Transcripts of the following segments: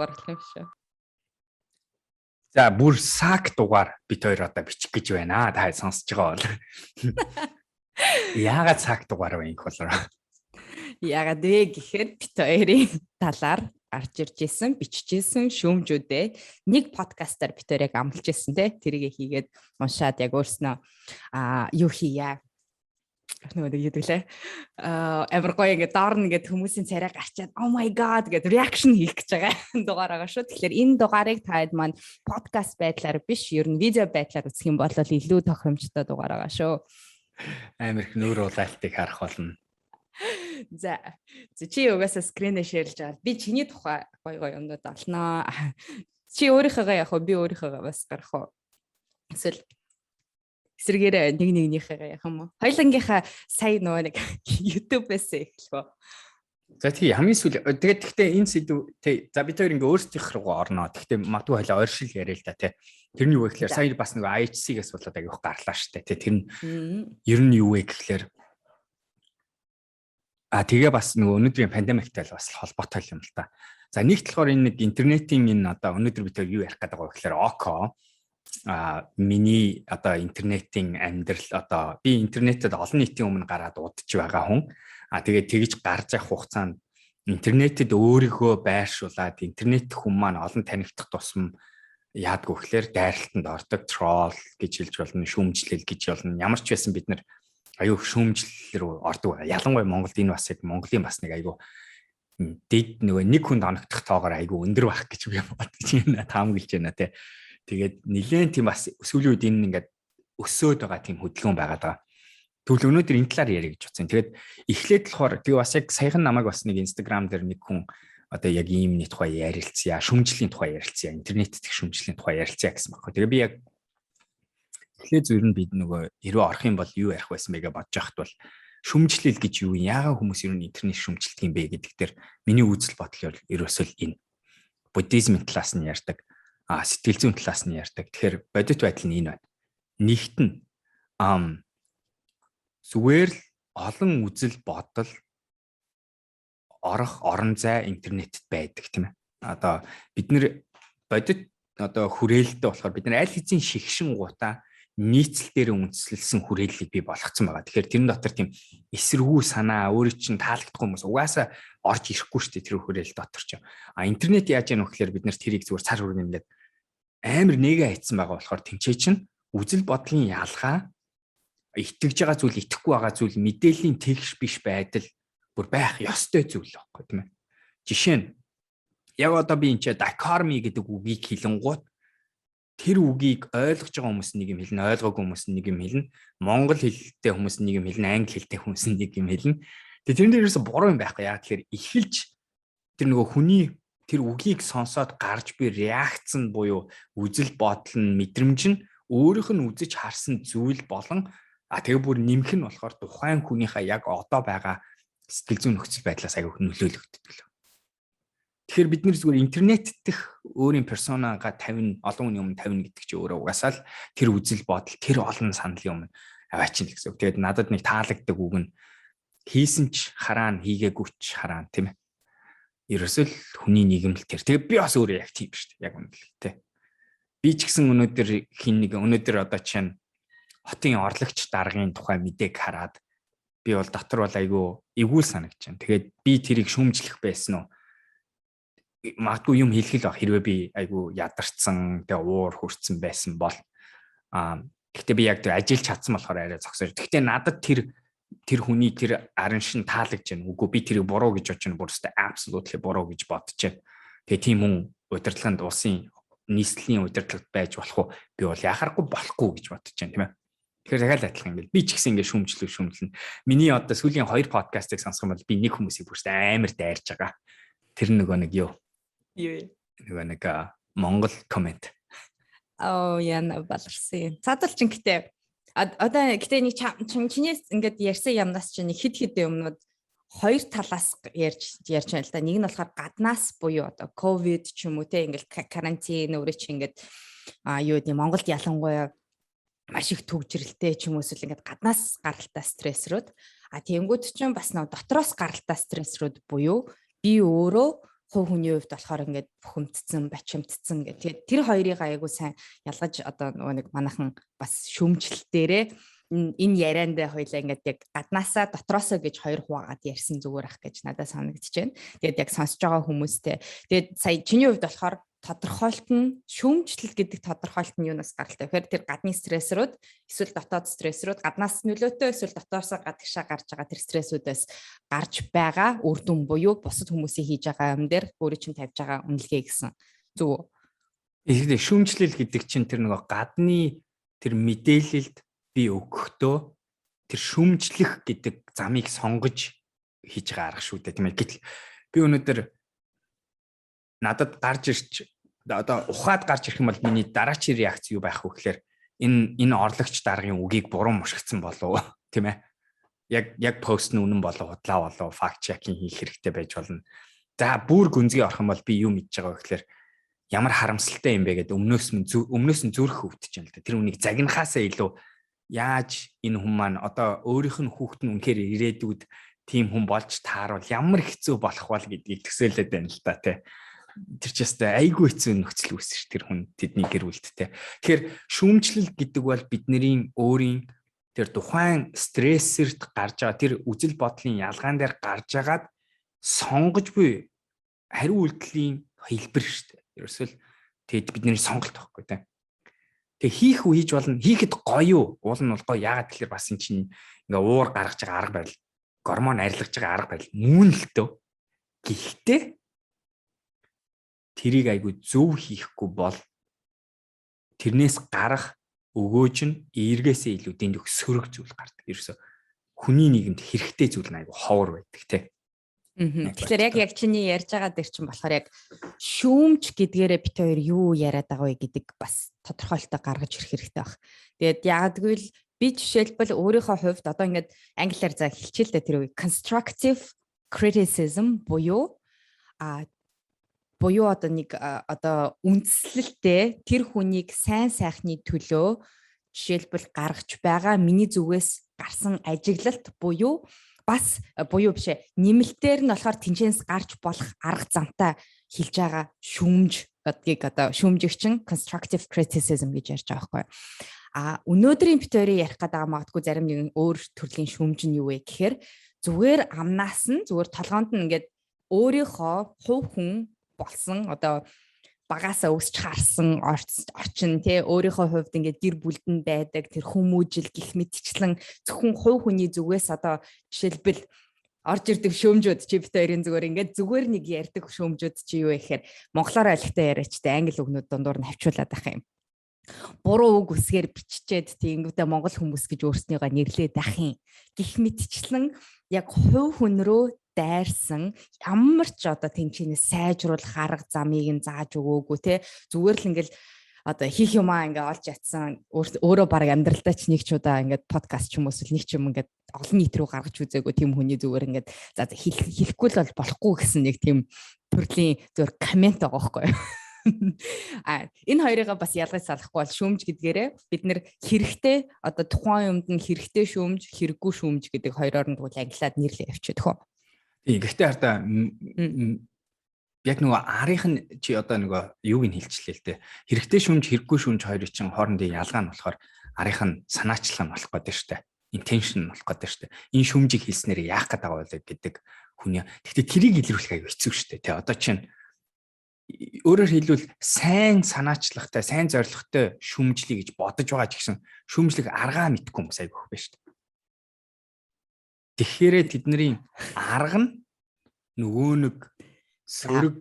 дугаар болох юм шүү. За бүр сак дугаар бид хоёр одоо бичих гэж байна. Та сонсож байгаа бол. Яагаад сак дугаар вэ инх болоо? Яагаад вэ гэхээр бид хоёрын талаар гарч ирж исэн, бичижсэн шүүмжүүдээ нэг подкастаар бид хоёрыг амлаж исэн те. Тэрийг хийгээд уншаад яг өөрснөө юу хийя. Нөгөө юудлээ. Амар гоё ингээд доор нэгэд хүмүүсийн царай гарчаад oh my god гэдэг реакшн хийх гэж байгаа дугаар байгаа шүү. Тэгэхээр энэ дугаарыг таад маань подкаст байдлаар биш, ер нь видео байдлаар үзэх юм бол илүү тохиромжтой дугаар байгаа шүү. Амар их нүүр улаалтыг харах болно. За чи угаасаа скринээ шеэрлж байгаа. Би чиний тухай гоё юмнууд олноо. Чи өөрийнхөө яг би өөрийнхөө бас гарах уу? Эсвэл эсрэгээр нэгнийхээ яах юм уу? Хоёулангийнхаа сая нөгөө нэг YouTube-ээс эхлэх үү? За тий хамгийн сүүл тэгээд гэхдээ энэ сэдв тий за бид хоёр ингээ өөрсдийнх рүү орноо. Гэхдээ магадгүй хойлоо ойршил яриа л да тий. Тэр нь юу вэ гэхээр сая бас нөгөө IHC-гээс болоод агиох гарлаа штэ тий. Тэр нь ер нь юу вэ гэхээр тэгээ бас нөгөө өнөөдрийн пандемиктай бас холбоотой юм л та. За нэгт болохоор энэ нэг интернетийн энэ одоо өнөөдөр бид юу ярих гэдэг вэ гэхээр ОКО миний одоо интернетийн амьдрал одоо би интернетэд олон нийтийн өмнө гараад удаж байгаа хүн. Тэгээд тэгж гарч явах хугацаанд интернетэд өөрийгөө байршуулад интернет хүн маань олон танигдах тусам яадгүй гэхээр дайралтанд ордог тролл гэж хэлж болно, шүүмжлэл гэж болно. Ямар ч байсан бид нар аюу шүүмжлэл рүү ордог. Ялангуяа Монголд энэ бас яг Монголын бас нэг аюу дэд нөгөө нэг хүнд оногдох тоогоор аюу өндөр байх гэж би бодож байна. Таамаглаж байна те. Тэгээд нэлээд тийм бас сүүлийн үед энэ ингээд өсөөд байгаа тийм хөдөлгөөн байгаад байгаа. Тэгвэл өнөөдөр энэ талаар яриа гэж бодсон. Тэгээд эхлээд болохоор тэгээ бас яг саяхан намайг бас нэг Instagram дээр нэг хүн одоо яг иймний тухай ярилцъя, шүүмжлэлийн тухай ярилцъя, интернет дэх шүүмжлэлийн тухай ярилцъя гэсэн байна. Тэгээ би яг эхлээд зөв нь бид нөгөө хэрвээ орох юм бол юу ярих байсан бэ гэж бодож байхад бол шүүмжлэл гэж юу юм? Яагаад хүмүүс ер нь интернет шүүмжилдэг юм бэ гэдэг дээр миний үзэл бодол ерөөсөө энэ. Буддизмын талаас нь ярьдаг. Сэтгэл зүйн талаас нь ярьдаг. Тэгэхээр бодит байдал нь энэ байна. Нэгт нь зүгээр л олон үзэл бодол орон зай интернетэд байдаг тийм ээ. Одоо бид нэр бодит одоо хүрээлэлтэй болохоор бид нар аль хэзээ шигшин гутаа нийцэл дээр үндэслэлсэн хүрээллийг бий болгоцсон байгаа. Тэгэхээр тэрэн дотор тийм эсэргүү санаа өөрөө чинь таалагдахгүй хүмүүс угаасаа орж ирэхгүй шүү дээ тэр хүрээлэл дотор ч. Интернет яаж яах вэ гэхээр бид нар тэрийг зүгээр цар хүргэн ингээд амар нэгэ хайцсан байгаа болохоор тэнцээ чинь үзэл бодлын ялгаа итгэж байгаа зүйл итгэхгүй байгаа зүйл мэдээллийн тэгш биш байдал бүр байх ёстой зүйл байхгүй тийм ээ. Жишээ нь яг одоо би энэ дакарми гэдэг үгийг хэлэнгуут тэр үгийг ойлгож байгаа хүмүүс нэг юм хэлнэ, ойлгоогүй хүмүүс нэг юм хэлнэ, монгол хэлтэй хүмүүс нэг юм хэлнэ, англи хэлтэй хүмүүс нэг юм хэлнэ. Тэгээ тэрэн дээрээс буруу юм байхгүй яа тэгэхээр эхэлж тэр нөгөө хүний тэр үгийг сонсоод гарч би реакц нь буюу үзэл бодол нь мэдрэмж нь өөрийнх нь үзэж харсан зүйл болон тэгээ бүр нэмэх нь болохоор тухайн хүнийхээ яг одоо байгаа сэтгэл зүйн нөхцөл байдлаас аяг нөлөөлөгддөг. Тэгэхээр бид нэр зүгээр интернет дэх өөрийн персонагаа тавина, олон хүний өмнө тавина гэдэг чинь өөрөө угаасаа л тэр үзэл бодол, тэр олон саналын өмнө аваачин л гэсэн үг. Тэгээд надад нэг таалагддаг үг нь хийсэн ч хараана, хийгээгүй ч хараана тийм ээ. Ерөөсөө л хүний нийгэмл тэр. Тэгээ би бас өөрөө яг тийм шүү дээ. Яг үнэхээр. Би ч гэсэн өнөөдөр одоо чинь хотын орлогч даргын тухай мэдээг хараад би бол дотор бол айгүй эвгүй санагч байна. Тэгээд би тэрийг шүүмжлэх байсан уу? Магадгүй юм хэлхэл баг хэрвээ би айгүй ядарсан, тэгээ уур хүрсэн байсан бол гэхдээ би яг тэр ажиллаж чадсан болохоор арай зогсож. Гэхдээ надад тэр хүний тэр арын шин таалагдж байна. Үгүй би тэрийг буруу гэж бодож байна. Бүрстэ absolutely буруу гэж бодож байна. Тэгээ тийм хүн удирдлаганд улсын нийслэлийн удирдлагт байж болох уу? Би бол яхахгүй болохгүй гэж бодож байна тийм ээ. Тэгэхээр дахиад адилхан ингээл би ч гэсэн ингээд шүүмжлэн. Миний одоо сүүлийн 2 подкастыг сонсох юм бол би нэг хүмүүсийг бүрстэ амар дайрж байгаа. Тэр нөгөө нэг юу? Нөгөө нэг Монгол комент. Яна баларсан. Цаадал ч ингэтэй одоо гэтээ нэг чинээс ингээд ярьсан юмнаас чинь хид юмнууд хоёр талаас ярьж байна л да. Нэг нь болохоор гаднаас буюу одоо ковид ч юм уу те ингээд карантин өөрөө чи ингээд юу гэдэг Монголд ялангуяа маш их төгжрэлтэй ч юм уу эсвэл ингээд гаднаас гаралтай стрессрүүд тэнгууд чинь бас нөө дотроос гаралтай стрессрүүд буюу би өөрөө хувь хүний хувьд болохоор ингээд бухимдсан, бачимдсан гэх. Тэгээд тэр хоёрыг аягүй сайн ялгаж одоо нөгөө нэг манайхан бас шүүмжлэлтээрээ энэ ярианд хоёлаа ингээд яг гаднаасаа дотроосоо гэж хоёр хуваагаад ярьсан зүгээр ах гэж надад санагдчихэж байна. Тэгээд яг сонсож байгаа хүмүүстэй. Тэгээд сая чиний хувьд болохоор тодорхойлт нь шүүмжлэл гэдэг тодорхойлт нь юунаас гаралтай. Тэгэхээр тэр гадны стрессрүүд эсвэл дотоод стрессрүүд гаднаас нөлөөтэй эсвэл дотоосоо гадагшаа гарч байгаа тэр стрессүүдээс гарч байгаа үр дүн буюу бусад хүмүүсийн хийж байгаа юм дээр өөрөө чинь тавьж байгаа үнэлгээ гэсэн зүг. Тэгэхээр шүүмжлэл гэдэг чинь тэр нөгөө гадны тэр мэдээлэлд би өгөхдөө тэр шүүмжлэх гэдэг замыг сонгож хийж байгаа арга шүү дээ тийм ээ. Гэтэл би өнөөдөр надад гарч ирч одоо ухаад гарч ирэх юм бол миний дараачийн реакц юу байх вэ гэхээр энэ орлогч даргын үгийг буруу мушигдсан болов тийм ээ. Яг пост нь үнэн болов худлаа болов факт чекинг хийх хэрэгтэй байж болно. За бүр гүнзгий орох юм бол би юу мэдж байгаа вэ гэхээр ямар харамсалтай юм бэ гэдэг өмнөөс нь зүрх өвдөж юм л да. Тэр үнийг загнахаасаа илүү яаж энэ хүн маань одоо өөрийнх нь хүүхэд нь үнэхээр ирээдүйд тийм хүн болж тааруул ямар хэцүү болох бол гэдгийг төсөөлөд байна л да тий. Тэр ч ястай айгүй хэцүү нөхцөл үүсэж тэр хүн тэдний гэр бүлдтэй. Тэгэхээр шүүмжлэл гэдэг бол бидний өөрийн тэр тухайн стрессэрт гарч байгаа тэр үжил бодлын ялгаан дээр гарч агаад сонгож буй хариу үйлдэлийн хэлбэр шүү дээ. Ерөөсөл тэгэд бидний сонголт байхгүй тий. Тэг хийх үү хийж болно. Хийхэд гоё юу? Уул нь бол гоё. Яагаад тэгэхээр бас эн чинь ингээ уур гаргаж байгаа арга барил, гормон арилгаж байгаа арга барил мөн л дөө. Гэхдээ тэрийг айгүй зөв хийхгүй бол тэрнээс гарах өгөөж нь эргээсээ илүү дэндөх сөрөг зүйл гардаг. Ерөөсө хүний нийгэмд хэрэгтэй зүйл нь айгүй ховор байдаг тий. Тэгэхээр яг чиний ярьж байгаа дээр чинь болохоор яг шүүмж гэдгээрээ бит хоёр юу яриад байгаа вэ гэдэг бас тодорхойлолтоо гаргаж ирэх хэрэгтэй баг. Тэгээд яагадгүй л би жишээлбэл өөрийнхөө хувьд одоо ингээд англиар за хэлчихэл тэр үе constructive criticism буюу одоо нэг одоо үндслэлтэй тэр хүнийг сайн сайхны төлөө жишээлбэл гаргаж байгаа миний зүгээс гарсан ажиглалт буюу бишээ нэмэлтээр нь болохоор тэнцэнс гарч болох арга замтай хэлж байгаа шүүмж гэдгийг одоо шүүмжигчин constructive criticism гэж ярьж байгаа байхгүй. Өнөөдрийн бит хоёрын ярих гэдэг магадгүй зарим нэгэн өөр төрлийн шүүмж нь юу вэ гэхээр зүгээр амнаас нь зүгээр толгоонд нь ингээд өөрийнхөө хувь хүн болсон одоо багаасаа өсч харсан орчин тий өөрийнхөө хувьд ингээд гэр бүлдэн байдаг тэр хүмүүжил гих мэтчлэн зөвхөн хувь хүний зүгээс одоо жишээлбэл орж ирдэг шөөмжүүд чи бит хоёрын зүгээр нэг ярьдаг шөөмжүүд чи юу вэ гэхээр монголоор айлхтай яриачтай англи үгнүүд дундуур нь хавчуулаад байх юм. Буруу үг үсгээр биччихэд тиймдээ монгол хүмүүс гэж өөрснийгөө нэрлээд байх юм. Гих мэтчлэн яг хувь хүн рүү дайрсан ямар ч одоо тэнцэнээс сайжруулах арга замыг нь зааж өгөөгүй те зүгээр л ингээл одоо хийх юмаа ингээ олж ятсан өөрөө баг амьдралдаа ч нэг ч удаа ингээд подкаст ч юм уу нэг ч юм ингээд олон нийт рүү гаргаж үзээгүй тийм хүний зүгээр ингээд за хийхгүй л бол болохгүй гэсэн нэг тийм төрлийн зөв комент байгаа байхгүй юу. Энэ хоёрыг бас ялгаж салахгүй бол шүүмж гэдгээрээ бид нэр хэрэгтэй одоо тухайн юмд нь хэрэгтэй шүүмж хэрэггүй шүүмж гэдэг хоёроор нь тэгвэл англиад нэрлээ явчихдаг хөө. Гэхдээ хардаа яг нөгөө арийнх нь чи одоо нөгөө юуг нь хэлчихлээ л дээ. Хэрэгтэй шүүмж хэрэггүй шүүмж хоёрын чинь хоорондын ялгаа нь болохоор арийнх нь санаачлах нь болох гэдэг штэ. Intention болох гэдэг штэ. Энэ шүүмжийг хэлснээр яах гээд байгаа вэ гэдэг хүний. Гэхдээ тэрийг илрүүлэх аюу хэцүү штэ. Тэ одоо чинь өөрөөр хэлбэл сайн санаачлахтай, сайн зорилготой шүүмжлэе гэж бодож байгаа ч гэсэн шүүмжлэх аргаа мэдгүй хүмүүс аюу хөх байна штэ. Тэгэхээр тэдний арга нь нөгөө нэг сөрөг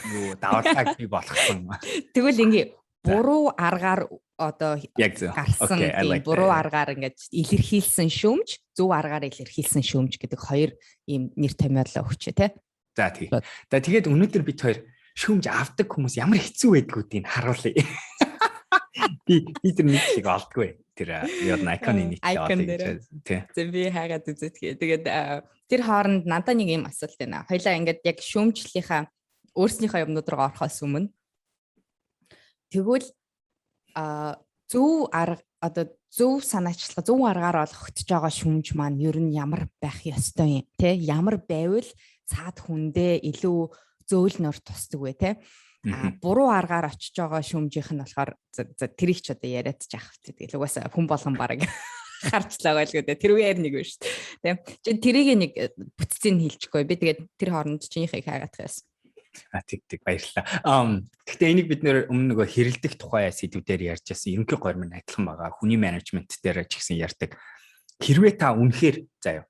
нөгөө даваалгыг бий болгосон. Тэгвэл ингээ буруу аргаар одоо гарсан буруу аргаар ингээд илэрхийлсэн шүүмж, зөв аргаар илэрхийлсэн шүүмж гэдэг хоёр ийм нэр томьёолоо өгчээ тий. За тий. Тэгээд өнөөдөр бид хоёр шүүмж авдаг хүмүүс ямар хэцүү байдгуудыг харуулъя. Би тэр нэг шиг олдгүй. Тэр яа найконы нийтлээ тий. Зөв би хаагаад үзэтгэе. Тэгээд тэр хооронд надад нэг юм асуулт байна. Хоёлаа ингээд яг шүүмжлийнхаа өөрснийхөө юмнууд руу орохоос өмнө тэгвэл зөв арга одоо зөв санаачлага зөв аргаар олгогдож байгаа шүүмж маань ер нь ямар байх ёстой юм те ямар байвал цаад хүндээ илүү зөөлнөр тусдаг вэ те. Буруу аргаар очиж байгаа шүмжийнх нь болохоор тэрийг ч одоо яриад ч яах вэ. Тэгэл угаасаа хүн болгон бараг харцлаа байлгүй дээ. Тэр үеэр нэг биш тийм. Чи тэрийг нэг бүтцийг хэлчихгүй. Би тэгээд тэр хооронд чинийхийг хайгаадах байсан. Тэг баярлалаа. Гэхдээ энийг бид нөр өмнө нөгөө хэрэлдэх тухай сэдвүүдээр ярьж байсан. Ерөнхий гормын адилхан байгаа. Хүний менежмент дээр ч гэсэн ярьдаг. Хэрвээ та үнэхээр заяа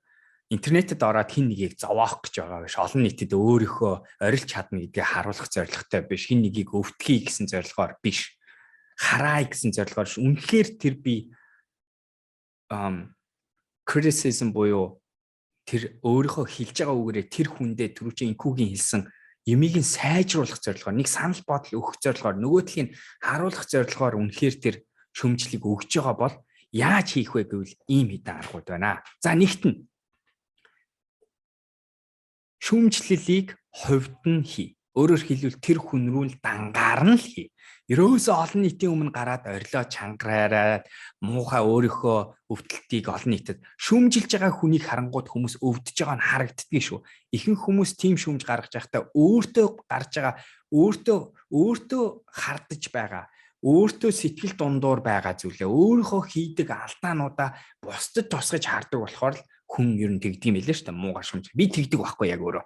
интернетэд ороод хин нэгийг зовоох гэж байгаа биш. Олон нийтэд өөрийнхөө орилж чадна гэдгийг харуулах зорилготой биш. Хин нэгийг өвтгий гэсэн зорилгоор биш. Хараа гэсэн зорилгоор үнэхээр тэр би criticism буюу тэр өөрийнхөө хэлж байгаа үгээрээ тэр хүндээ түрүүчийн инкүүгийн хэлсэн юмыг нь сайжруулах зорилгоор нэг санал бодол өгөх зорилгоор нөгөөдлийн харуулах зорилгоор үнэхээр тэр шөмжлийг өгж байгаа бол яаж хийх вэ гэвэл ийм хэдэн аргууд байна. За нэгт нь шүүмжлэлийг хувьд нь хий. Өөрөөр хэлбэл тэр хүн рүү л дангаар нь л хий. Ерөөсөө олон нийтийн өмнө гараад орилоо чангараад муухай өөрийнхөө өвдөлтийг олон нийтэд шүүмжилж байгаа хүнийг харангууд хүмүүс өвдөж байгаа нь харагддгийг шүү. Ихэнх хүмүүс тийм шүүмж гаргаж байхдаа өөртөө гарч байгаа өөртөө хардаж байгаа өөртөө сэтгэл дундуур байгаа зүйлээ өөрийнхөө хийдэг алдаануудаа бусдад тусгаж хардаг болохоор л хүн ер нь тэгдэм байлээ шүү дээ. Муугар шүүмж. Би тэгдэг байхгүй яг өөрөө.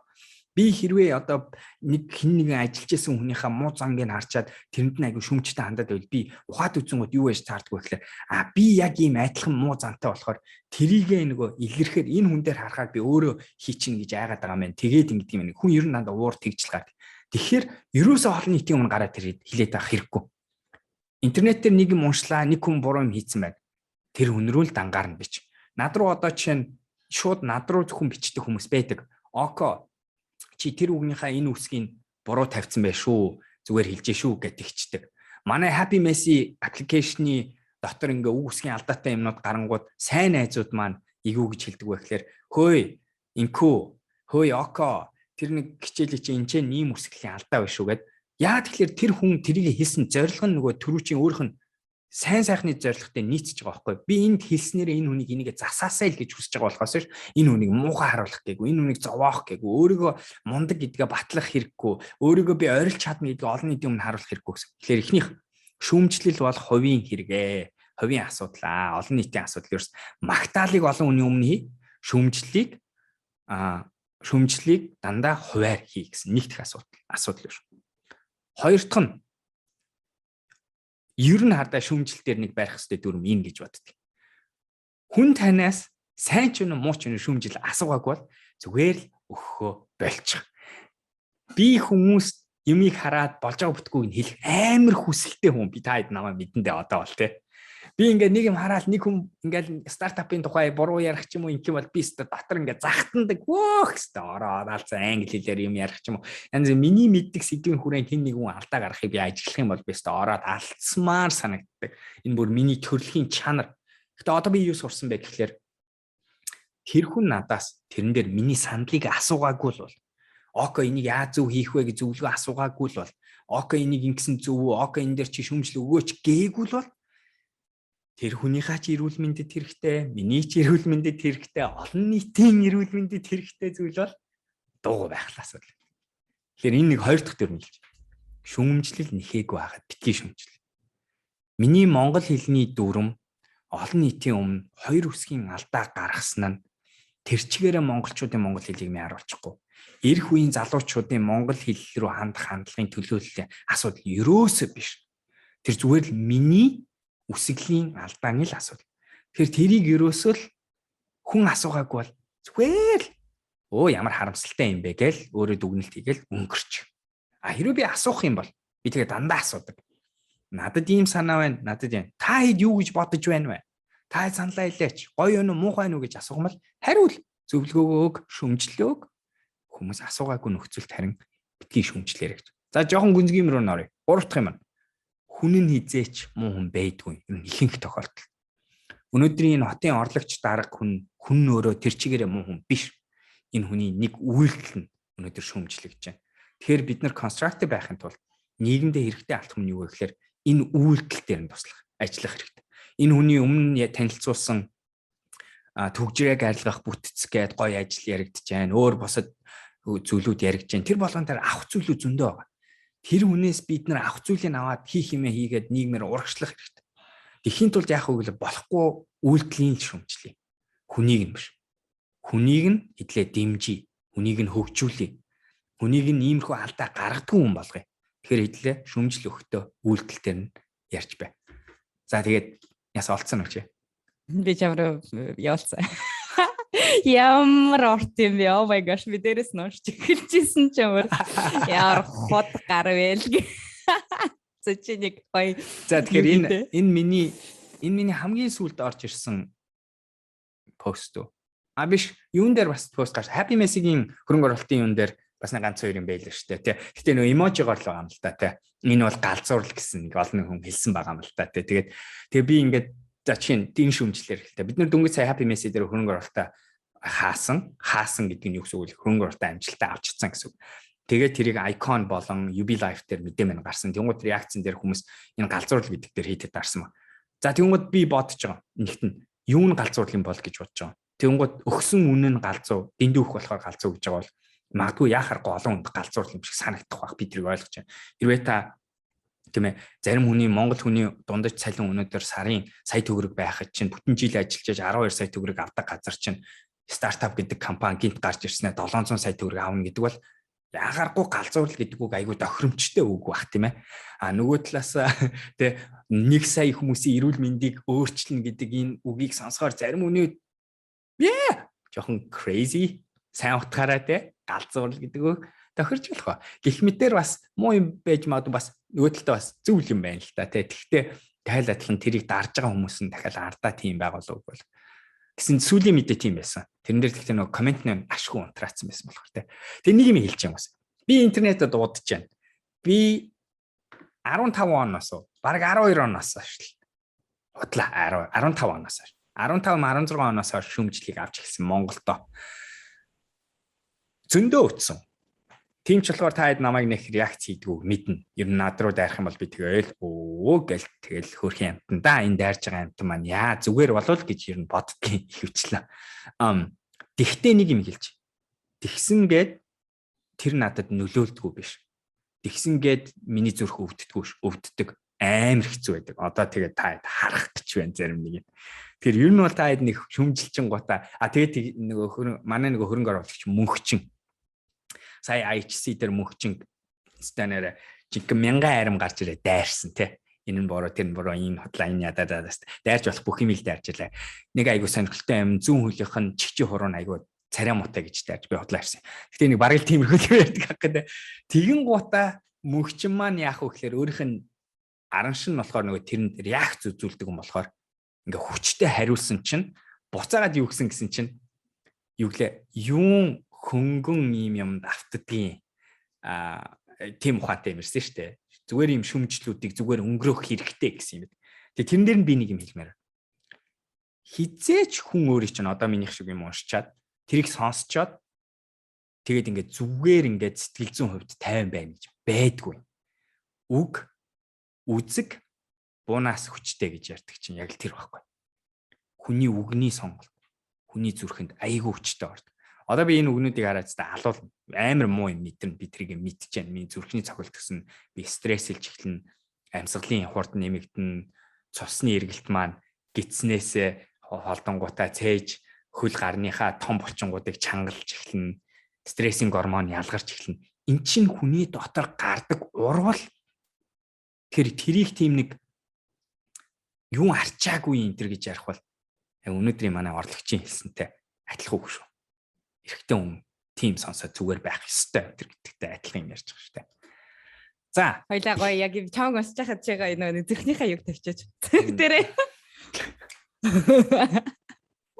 Би хэрвээ одоо нэг хин нэгэн ажиллаж исэн хүнийхээ муу зангийг харчаад тэрэнд нь айгүй шүмжтэй хандаад байвал би ухаад үзэнгүүд юу яаж цаарддаг вэ гэхээр би яг ийм айдлах муу зантай болохоор тэрийгээ нөгөө илэрхээр энэ хүн дээр харахаар би өөрөө хийчин гэж айгаад байгаа юм. Тэгээд ингэдэг юм. Хүн ер нь дандаа уур тэгжл гардаг. Тэгэхээр ерөөсөө олон нийтийн өмнө гараад тэр хилээд байх хэрэггүй. Интернет дээр нэг юм уншлаа, нэг хүн буруу юм хийцэн байна. Тэр хүн рүү л дангаар нь бич. Над руу одоо жишээ нь шууд над руу зөвхөн бичдэг хүмүүс байдаг. Око чи тэр үгнийхээ энэ үсгийг буруу тавьсан байх шүү. Зүгээр хэлжээ шүү гэж тэгчдэг. Манай Happy Messy аппликейшны дотор ингээ үг үсгийн алдаатай юмнууд гарангууд сайн найзууд маань игүү гэж хэлдэг байх лэр хөөе инкүү хөөе око тэр нэг хичээлээ чи энэ ийм үсгийн алдаа байх шүү гэд. Яа тэгэхээр тэр хүн тэрийг хэлсэн зорилго нь нөгөө түрүүчийн өөрийнх нь сайн сайхны зорилготой нийцэж байгаа байхгүй. Би энд хэлснээр энэ хүнийг энийг засаасай л гэж хүсэж байгаа болохоос ш энэ хүнийг муухай харуулах гээгүй, энэ хүнийг зовоох гээгүй, өөрийгөө мундаг гэдгээ батлах хэрэггүй, өөрийгөө би орилж чадна гэдгийг олон нийтийн өмнө харуулах хэрэггүй гэсэн. Тэгэхээр эхнийх шүүмжлэл бол хувийн хэрэгээ. Хувийн асуудал олон нийтийн асуудал ерөөс магтаалыг олон хүний өмнө хий. Шүүмжлэлийг дандаа хуваар хий гэсэн нэг дэх асуудал шүү. Хоёр дахь нь ер нь хардаа шүүмжлэл дээр нэг барих хэрэгтэй дүрм ийм гэж боддөг. Хүн танаас сайн ч юм уу муу ч юм шүүмжлэл асуугаагүй бол зүгээр л өгөхөө болчих. Би хүмүүс юмыг хараад болж байгаа бүтгүүг нь хэлэх амар хүсэлтэй хүн. Би та хэд намайг мэдэндээ одоо бол тээ. Би ингээд нэг юм хараад нэг хүн ингээд стартапын тухай буруу ярих ч юм уу ингэм бол би дотор ингээд захтандаг хөөх хэвээр ороод алцаа англи хэлээр юм ярих ч юм уу. Янз миний мэддэг сэдвийн хүрээнд хин нэг хүн алдаа гаргахыг би ажиллах юм бол би ороод алдсмаар санагддаг. Энэ бүр миний төрөлхийн чанар. Гэтэ одоо би юу сурсан бэ гэхлээр тэр хүн надаас тэрэн дээр миний сандлыг асуугаагүй л бол око энийг яаж зөв хийх вэ гэж зөвлөгөө асуугаагүй л бол око энийг ингэсэн зөв үү око энэ дээр чи шүүмжлэл өгөөч гээгүй л бол тэр хүнийхээ ч эрүүл мэндэд хэрэгтэй, миний ч эрүүл мэндэд хэрэгтэй, олон нийтийн эрүүл мэндэд хэрэгтэй зүйл бол дуугүй байх асуудал. Тэгэхээр энэ нэг хоёр дахь төрөлж. Шүүмжлэл нэхээгүй байгаад битгий шүүмжлэл. Миний монгол хэлний дүрм олон нийтийн өмнө хоёр үсгийн алдаа гаргасан нь тэр чигээрээ монголчуудын монгол хэлийг минь харуулчихгүй. Ирэх үеийн залуучуудын монгол хэл рүү хандах хандлагын төлөөллийн асуудал ерөөсөө биш. Тэр зүгээр л миний үсгэлийн алдааны л асуудал. Тэгэхээр тэрийг ерөөсөө л хүн асуугаагүй бол зүгээр л ямар харамсалтай юм бэ гээл өөрөө дүгнэлт хийгээл өнгөрч. Хэрвээ би асуух юм бол би тэгээ дандаа асуудаг. Надад ийм санаа байна. Надад юм. Та хэд юу гэж бодож байна вэ? Та саналаа хэлээч. Гоё юу муухай юу гэж асуух юм бол хариул. Зөвлөгөөгөө өг, шүмжлөөг. Хүмүүс асуугаагүй нөхцөлд харин битгий шүмжлээрэй гэж. За жоохон гүнзгийм рүү нөрөө. Гурав дахь юм. Хүн нь хизээч муу хүн байдгүй. Энэ ихэнх тохиолдол. Өнөөдрийн энэ хотын орлогч дарга хүн өөрөө тэр чигээрээ муу хүн биш. Энэ хүний нэг үйлдэл нь өнөөдөр шүүмжлэгдэж байна. Тэгэхээр бид нар конструктив байхын тулд нийгэмдээ хэрэгтэй алдах нь юу вэ гэхээр энэ үйлдэл дээр нь туслах, ажиллах хэрэгтэй. Энэ хүний өмнө танилцуулсан төгжрэг арилгах бүтц гээд гоё ажил яригдж байна. Өөр босод зүйлүүд яригдж байна. Тэр болгон дээр авах зүйлүүд зөндөө байгаа. Тэр хүнээс бид нар авах зүйлийг аваад хийх юмээ хийгээд нийгмээр урагшлах хэрэгтэй. Тэхийн тулд яах вэ гэвэл болохгүй үйлдэлийн шүмжлэе. Хүнийг нь биш. Хүнийг нь хэдлээ дэмжиж, хүнийг нь хөгжүүлээ. Хүнийг нь иймэрхүү алдаа гаргадгүй хүн болгоё. Тэгэхээр хэдлээ шүмжил өгтөө үйлдэлтэр нь ярьж бай. За тэгээд яс олцсон уу чи? Би чамруу явуулсан. Ямар орт юм бэ? Oh my gosh, би дээрээс нуушч эхэлжсэн ч ямар яар хот гар байл. За чи нэг гоё. За тэгэхээр энэ миний хамгийн сүүлд орж ирсэн пост уу? А биш, юун дээр бас пост гарч Happy Message-ийн хөрөнгө оруулалтын юун дээр бас нэг ганц хоёр юм байл шүү дээ. Гэтэ нөө эможигоор л байгаа юм л та тий. Энэ бол галзуурл гэсэн нэг олон хүн хэлсэн байгаа юм л та тий. Тэгээ би ингээд за чинь тийм шүмжлэр хэлтэй. Бид нар дөнгөж сая Happy Message дээр хөрөнгө оруулалтаа хаасан гэдэг нь юу гэсэн үг вэ? Хөрөнгө оруулалтаа амжилттай авчирсан гэсэн үг. Тэгээд тэрийг icon болон UB Life дээр мэдээ мэн гарсан. Тэнгууд реакцэн дээр хүмүүс энэ галзуурл гэдэг дээр хийдэд дарсан ба. За тэнгууд би бодож байгаа. Нэгт нь юу нь галзуурл юм бол гэж бодож байгаа. Тэнгууд өгсөн үнэн нь галзуу, дэндүү өгөх болохоор галзуу гэж байгаа бол магадгүй яхахгүй олон хүнд галзуурл юм шиг санагдах байх. Би тэрийг ойлгож байна. Хэрвээ та тийм ээ зарим хүний Монгол хүний дундаж цалин өнөөдөр сарын сая төгрөг байхад чинь бүтэн жил ажиллаж 12 сая төгрөг авдаг газар чинь стартап гэдэг компани гинт гарч ирснээр 700 сая төгрөг аавна гэдэг бол яхахгүй галзуурл гэдэг үг айгүй тохиромжтой үг бах тийм ээ. А нөгөө талаас тэ 1 сая хүмүүсийн эрүүл мэндийг өөрчилнө гэдэг энэ үгийг сонсохоор зарим хүний жоохон crazy сайн утгаараа тэ галзуурл гэдэг үг тохирч болох ба. Гэх мэтээр бас муу юм байж магадгүй бас нөгөө талдаа бас зөв юм байна л та тэ. Тэгэхдээ тайл адилхан тэрийг дарж байгаа хүмүүс нь дахиад ардаа тийм байгуулга бол гэсэн сүүлийн мэдээ тийм байсан. Тэрэн дээр тэгтээ нөгөө комент нэм ашгүй унтраацсан байсан болохоор тэ. Тэгээ нэг юм хэлж байгаа юм. Би интернетд дуудаж байна. Би 15 оноос баг 12 оноос хойш худлаа 15 оноос хойш 15 16 оноос хойш шүмжлийг авч эхэлсэн Монголдо. Зөндөө өтсөн. Тийм ч болохоор та хэд намайг нэг реакц хийдгүү мэднэ. Ер нь над руу дайрах юм бол би тэгэл гэл тэгэл хөрхийн амтан да энэ дайрж байгаа амтан маань яа зүгээр болов гэж ер нь боддгийн хөвчлээ. Тэгтээ нэг юм хэлж. Тэгсэн гээд тэр надад нөлөөлдгүү биш. Тэгсэн гээд миний зүрх өвддөг амар хэцүү байдаг. Одоо тэгээд та харах гэж байна зарим нэг юм. Тэгэхээр ер нь бол та хэд нэг шүмжилчин гутаа тэгээд нөгөө манай нөгөө хөрөнгө оруулагч мөнхчин сая IHC дээр мөнхчин станаар жиг 1000 арим гарч ирээ дайрсан тий. Энэ нь бороо тэр нь бороо энэ хотлаа энэ ядаа дайрч болох бүх юм ил дайрч илээ. Нэг айгуу сонирхолтой юм зүүн хөлийнх нь чигчи хурууны айгуу царай муутай гэж дайрч би хотлаа ирсэн. Гэтэ нэг бараг л тиймэрхүү ярьдаг хаа гэдэг. Тэгин гутаа мөнхчин маань яах вэ гэхээр өөрийнх нь аран шин болохоор нөгөө тэрэнд реакц үзүүлдэг юм болохоор ингээ хүчтэй хариулсан чинь буцаагаад юу гэсэн чинь юу гэлээ юун хөнгөн юм автдгийн тийм ухаантай юм ирсэн шүү дээ. Зүгээр юм шүмжлүүдийг зүгээр өнгөрөөх хэрэгтэй гэсэн юм. Тэгээ тэрэн дээр нь би нэг юм хэлмээр. Хизээч хүн өөрийн чинь одоо минийх шиг юм уншчаад тэрийг сонсчоод тэгээд ингээд зүгээр ингээд сэтгэл зүйн хувьд тайван байна гэж байдгүй. Үг үзэг буунаас хүчтэй гэж ярьдаг чинь яг л тэр байхгүй. Хүний үгний сонголт, хүний зүрхэнд айгүй хүчтэй ордог. Одоо би энэ үгнүүдийг хараад та алуул амар муу юм мэдэрнэ би тэрийг мэдчихэж байна. Миний зүрхний цогцолт гэсэн би стрессэлж эхлэн амьсгалын хурд нэмэгдэн цусны эргэлт маань гидснээсээ холдонгуудаа цээж хөл гарныхаа том булчингуудыг чангалж эхлэн стрессинг гормон ялгарч эхлэн эн чинь хүний дотор гардаг урвал тэрийг тийм нэг юу арчаагүй энэ төр гэж ярих бол өнөөдрийн манай орлогчийн хэлсэнтэй адилхан үг шүү. Эрэгтэй хүн тийм сонсоод зүгээр байх ёстой тэр гэдэгтэй адилхан юм ярьж байгаа шүү дээ. За, хоёлаа гоё яг чамг осч хахад чигаа нэг зүрхнийхээ юг тавьчаач. Тэрээ.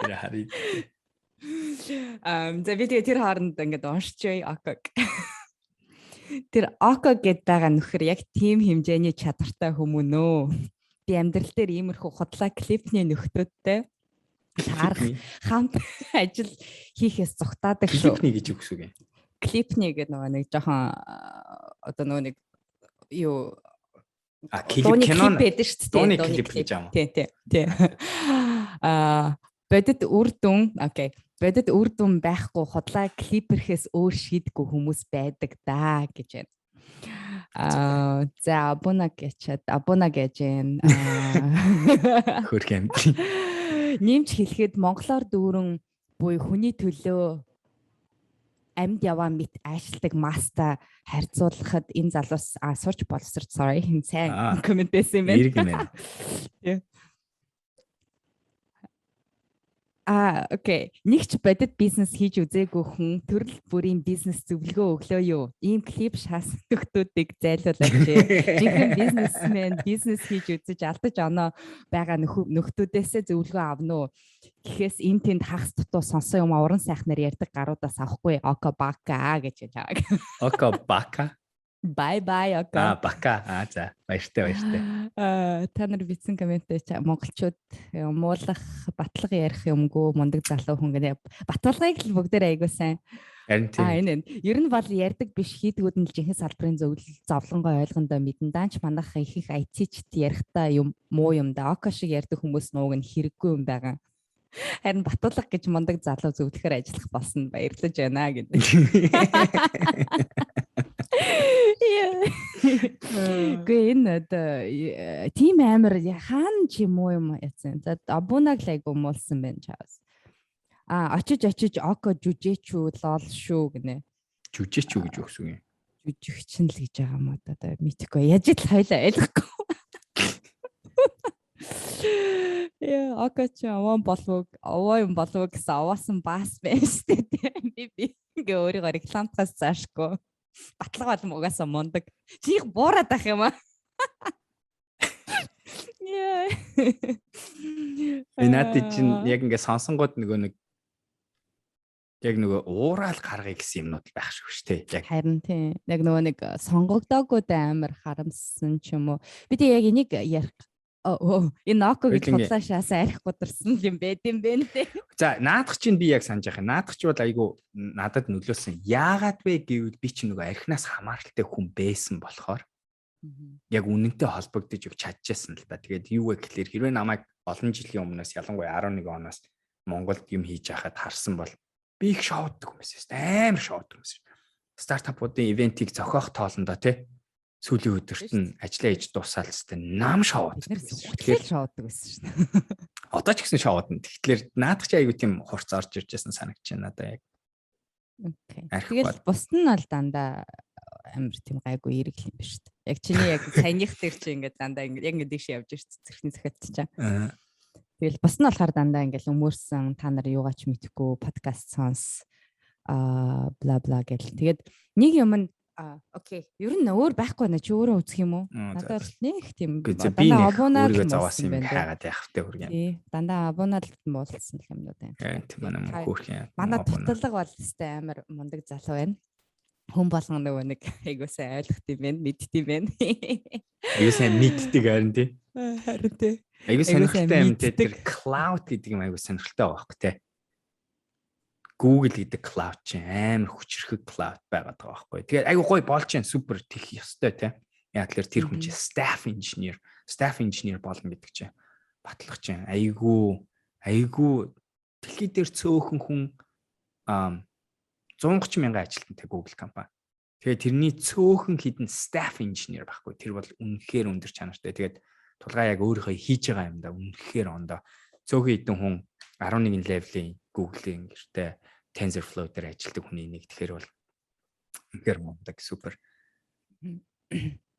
Тэр хари. За би тэгээ тэр хооронд ингээд уншчихъя оког. Тэр оког гэдэг байгаа нөхөр яг тийм хэмжээний чадвартай хүмүүн өө. Би амьдрал дээр иймэрхүү худлаа клипний нөхдөөдтэй хамт ажил хийхээс зугатаадаг шүү. Клипний гэж үгс үг юм. Клипний гэдэг нэг жоохон одоо нэг юу кино байдаг шүү дээ. Дууны клип гэж юм. Тий. Бодит үр дүн окей. бодит үр дүн байхгүй худлаа клиперхээс өөр шийдэггүй хүмүүс байдаг даа гэж байна. За абуна гэж байна. Хөрх юм. Нэмж хэлэхэд монголоор дүүрэн буй хүний төлөө амьд яваа мэт аашилдаг маста харьцуулахад энэ залуус сурч боловсрч sorry сайн коммент байсан юм байна. Окей. Нэг ч бодит бизнес хийж үзээгүй хүн төрөл бүрийн бизнес зөвлөгөө өглөө юу? Ийм клип шаасан нөхдүүдийг зайлуулаач. Жинхэнэ бизнесмен бизнес хийж үзэж алдаж оноо байгаа нөхдүүдээсээ зөвлөгөө авна уу? Гэхээс энэ тэнд хагас дутуу сонсон юм уран сайхнаар ярьдаг гаруудаас авахгүй. Око бака гэж яаг. Око бака. Bye око. Бака. За. Баяртай. Та нар бичсэн комменттэй монголчууд муулах, батлага ярих юмгүй мундаг залуу хүн гэнэ. Баталгыг л бүгдээр айгуу сайн. Харин тийм. Энэ. Ер нь бол ярддаг биш хийдгүүд нь л жинхэнэ салбарын зовлонгой ойлгондоо мэдэн даанч манайх их IT-чд ярихтаа юм муу юм да. Око шиг ярддаг хүмүүс нууг нь хэрэггүй юм байгаа. Харин батлага гэж мундаг залуу зөвлөхөр ажиллах болсон баярлаж байна гэдэг. Гэ энэ тим амир хаана ч юм уу юм яцсан. За абунаг лайг өмүүлсэн байна чаас. Очиж око жүжээчүү лол шүү гинэ. Жүжээчүү гэж өгсөн юм. Жүжигчин л гэж байгаа юм одоо мэдхгүй. Яаж л хоёлаа ойлгохгүй. Яа, окоч аван болов гэсэн аваасан баас байна шүү дээ. Би ингээ өөрийгөө рекламтаас заашгүй. Батлага бол угаасаа мундаг. Чих буураад ах юм аа. Яа. Энэт чинь яг ингээ сонсонгууд нэг уурал гаргая гэсэн юмнууд байх шүү дээ. Харин тийм. Яг нэг сонгогдоогүй амар харамссан ч юм уу. Би тэг яг энийг ярих энэ око гэж худлаа шаасаа арих гударсан юм байд юм бэ нэ. За наадах чинь би яг санаж байгаа. Наадах ч бол айгу надад нөлөөсөн. Яагаад вэ гэвэл би чинь архинаас хамааралтай хүн байсан болохоор яг үнэнтэй холбогдож чадчихсан л да. Тэгээд юу вэ гэхэлэр хэрвээ намайг олон жилийн өмнөөс ялангуяа 11 оноос Монголд юм хийж байхад харсан бол би их шоуддаг юм байсан. Амар шоуддаг юм байсан. Стартапуудын ивентийг зохиох тоолондоо тий сүүлийн өдөрт нь ажиллаа хийж дуусаал зү нам шоуд. Тэгэхээр шоудаг байсан шүү дээ. Одоо ч гэсэн шоудна. Тэгэхээр наадах чи айгу тийм хурц орж ирж байсан санагдаж байна надаа яг. Окей. Тэгэл бусд нь бол дандаа амар тийм гайгүй эрэг юм биш үү? Яг чиний яг саяных дээр чи ингээд дандаа яг ингээд дэш явж ирсэн зэрхний захиалт чаа. Тэгэл бусд нь болохоор дандаа ингээд өмөрсөн та нар юугаач мэдхгүй подкаст сонс бла бла гэл. Тэгээд нэг юм нь окей. Ер нь өөр байхгүй нэ чи өөрөө үзэх юм уу? Надад нэг тийм дандаа абонаад зовоос юм хайгаад явах тэ хүргэн. Тий. Дандаа абонаад муулсан юмнууд байна. Тийм манай хөөрхөн. Манай батлага бол өстэй амар мундаг залуу байна. Хүн болгоно нөгөө нэг айгуусаа ойлгох юм байна, мэдт юм байна. Айгуусаа мэддэг харин тий. Харин тий. Айгуусаа сонирхолтой юм тий. Тэр cloud гэдэг юм айгуусаа сонирхолтой байгаа байхгүй тий. Google гэдэг cloud чинь амар хүчрхэг cloud байгаад байгаа байхгүй. Тэгээд айгу гоё болж чинь супер тех ёстой тий. Яг л тэр хүн чинь staff engineer болно гэдэг чинь батлах чинь айгу дэлхий дээр цөөхөн хүн 130 мянган ажилтнтай Google компани. Тэгээд тэрний цөөхөн хідэн staff engineer байхгүй. Тэр бол үнэхээр өндөр чанартай. Тэгээд тулгаа яг өөрийнхөө хийж байгаа юм да үнэхээр ондоо цөөхөн хідэн хүн 11 level-ийн Google-ийн гэртээ TensorFlow дээр ажилладаг хүний нэг. Тэгэхээр бол үнэхээр мундаг супер.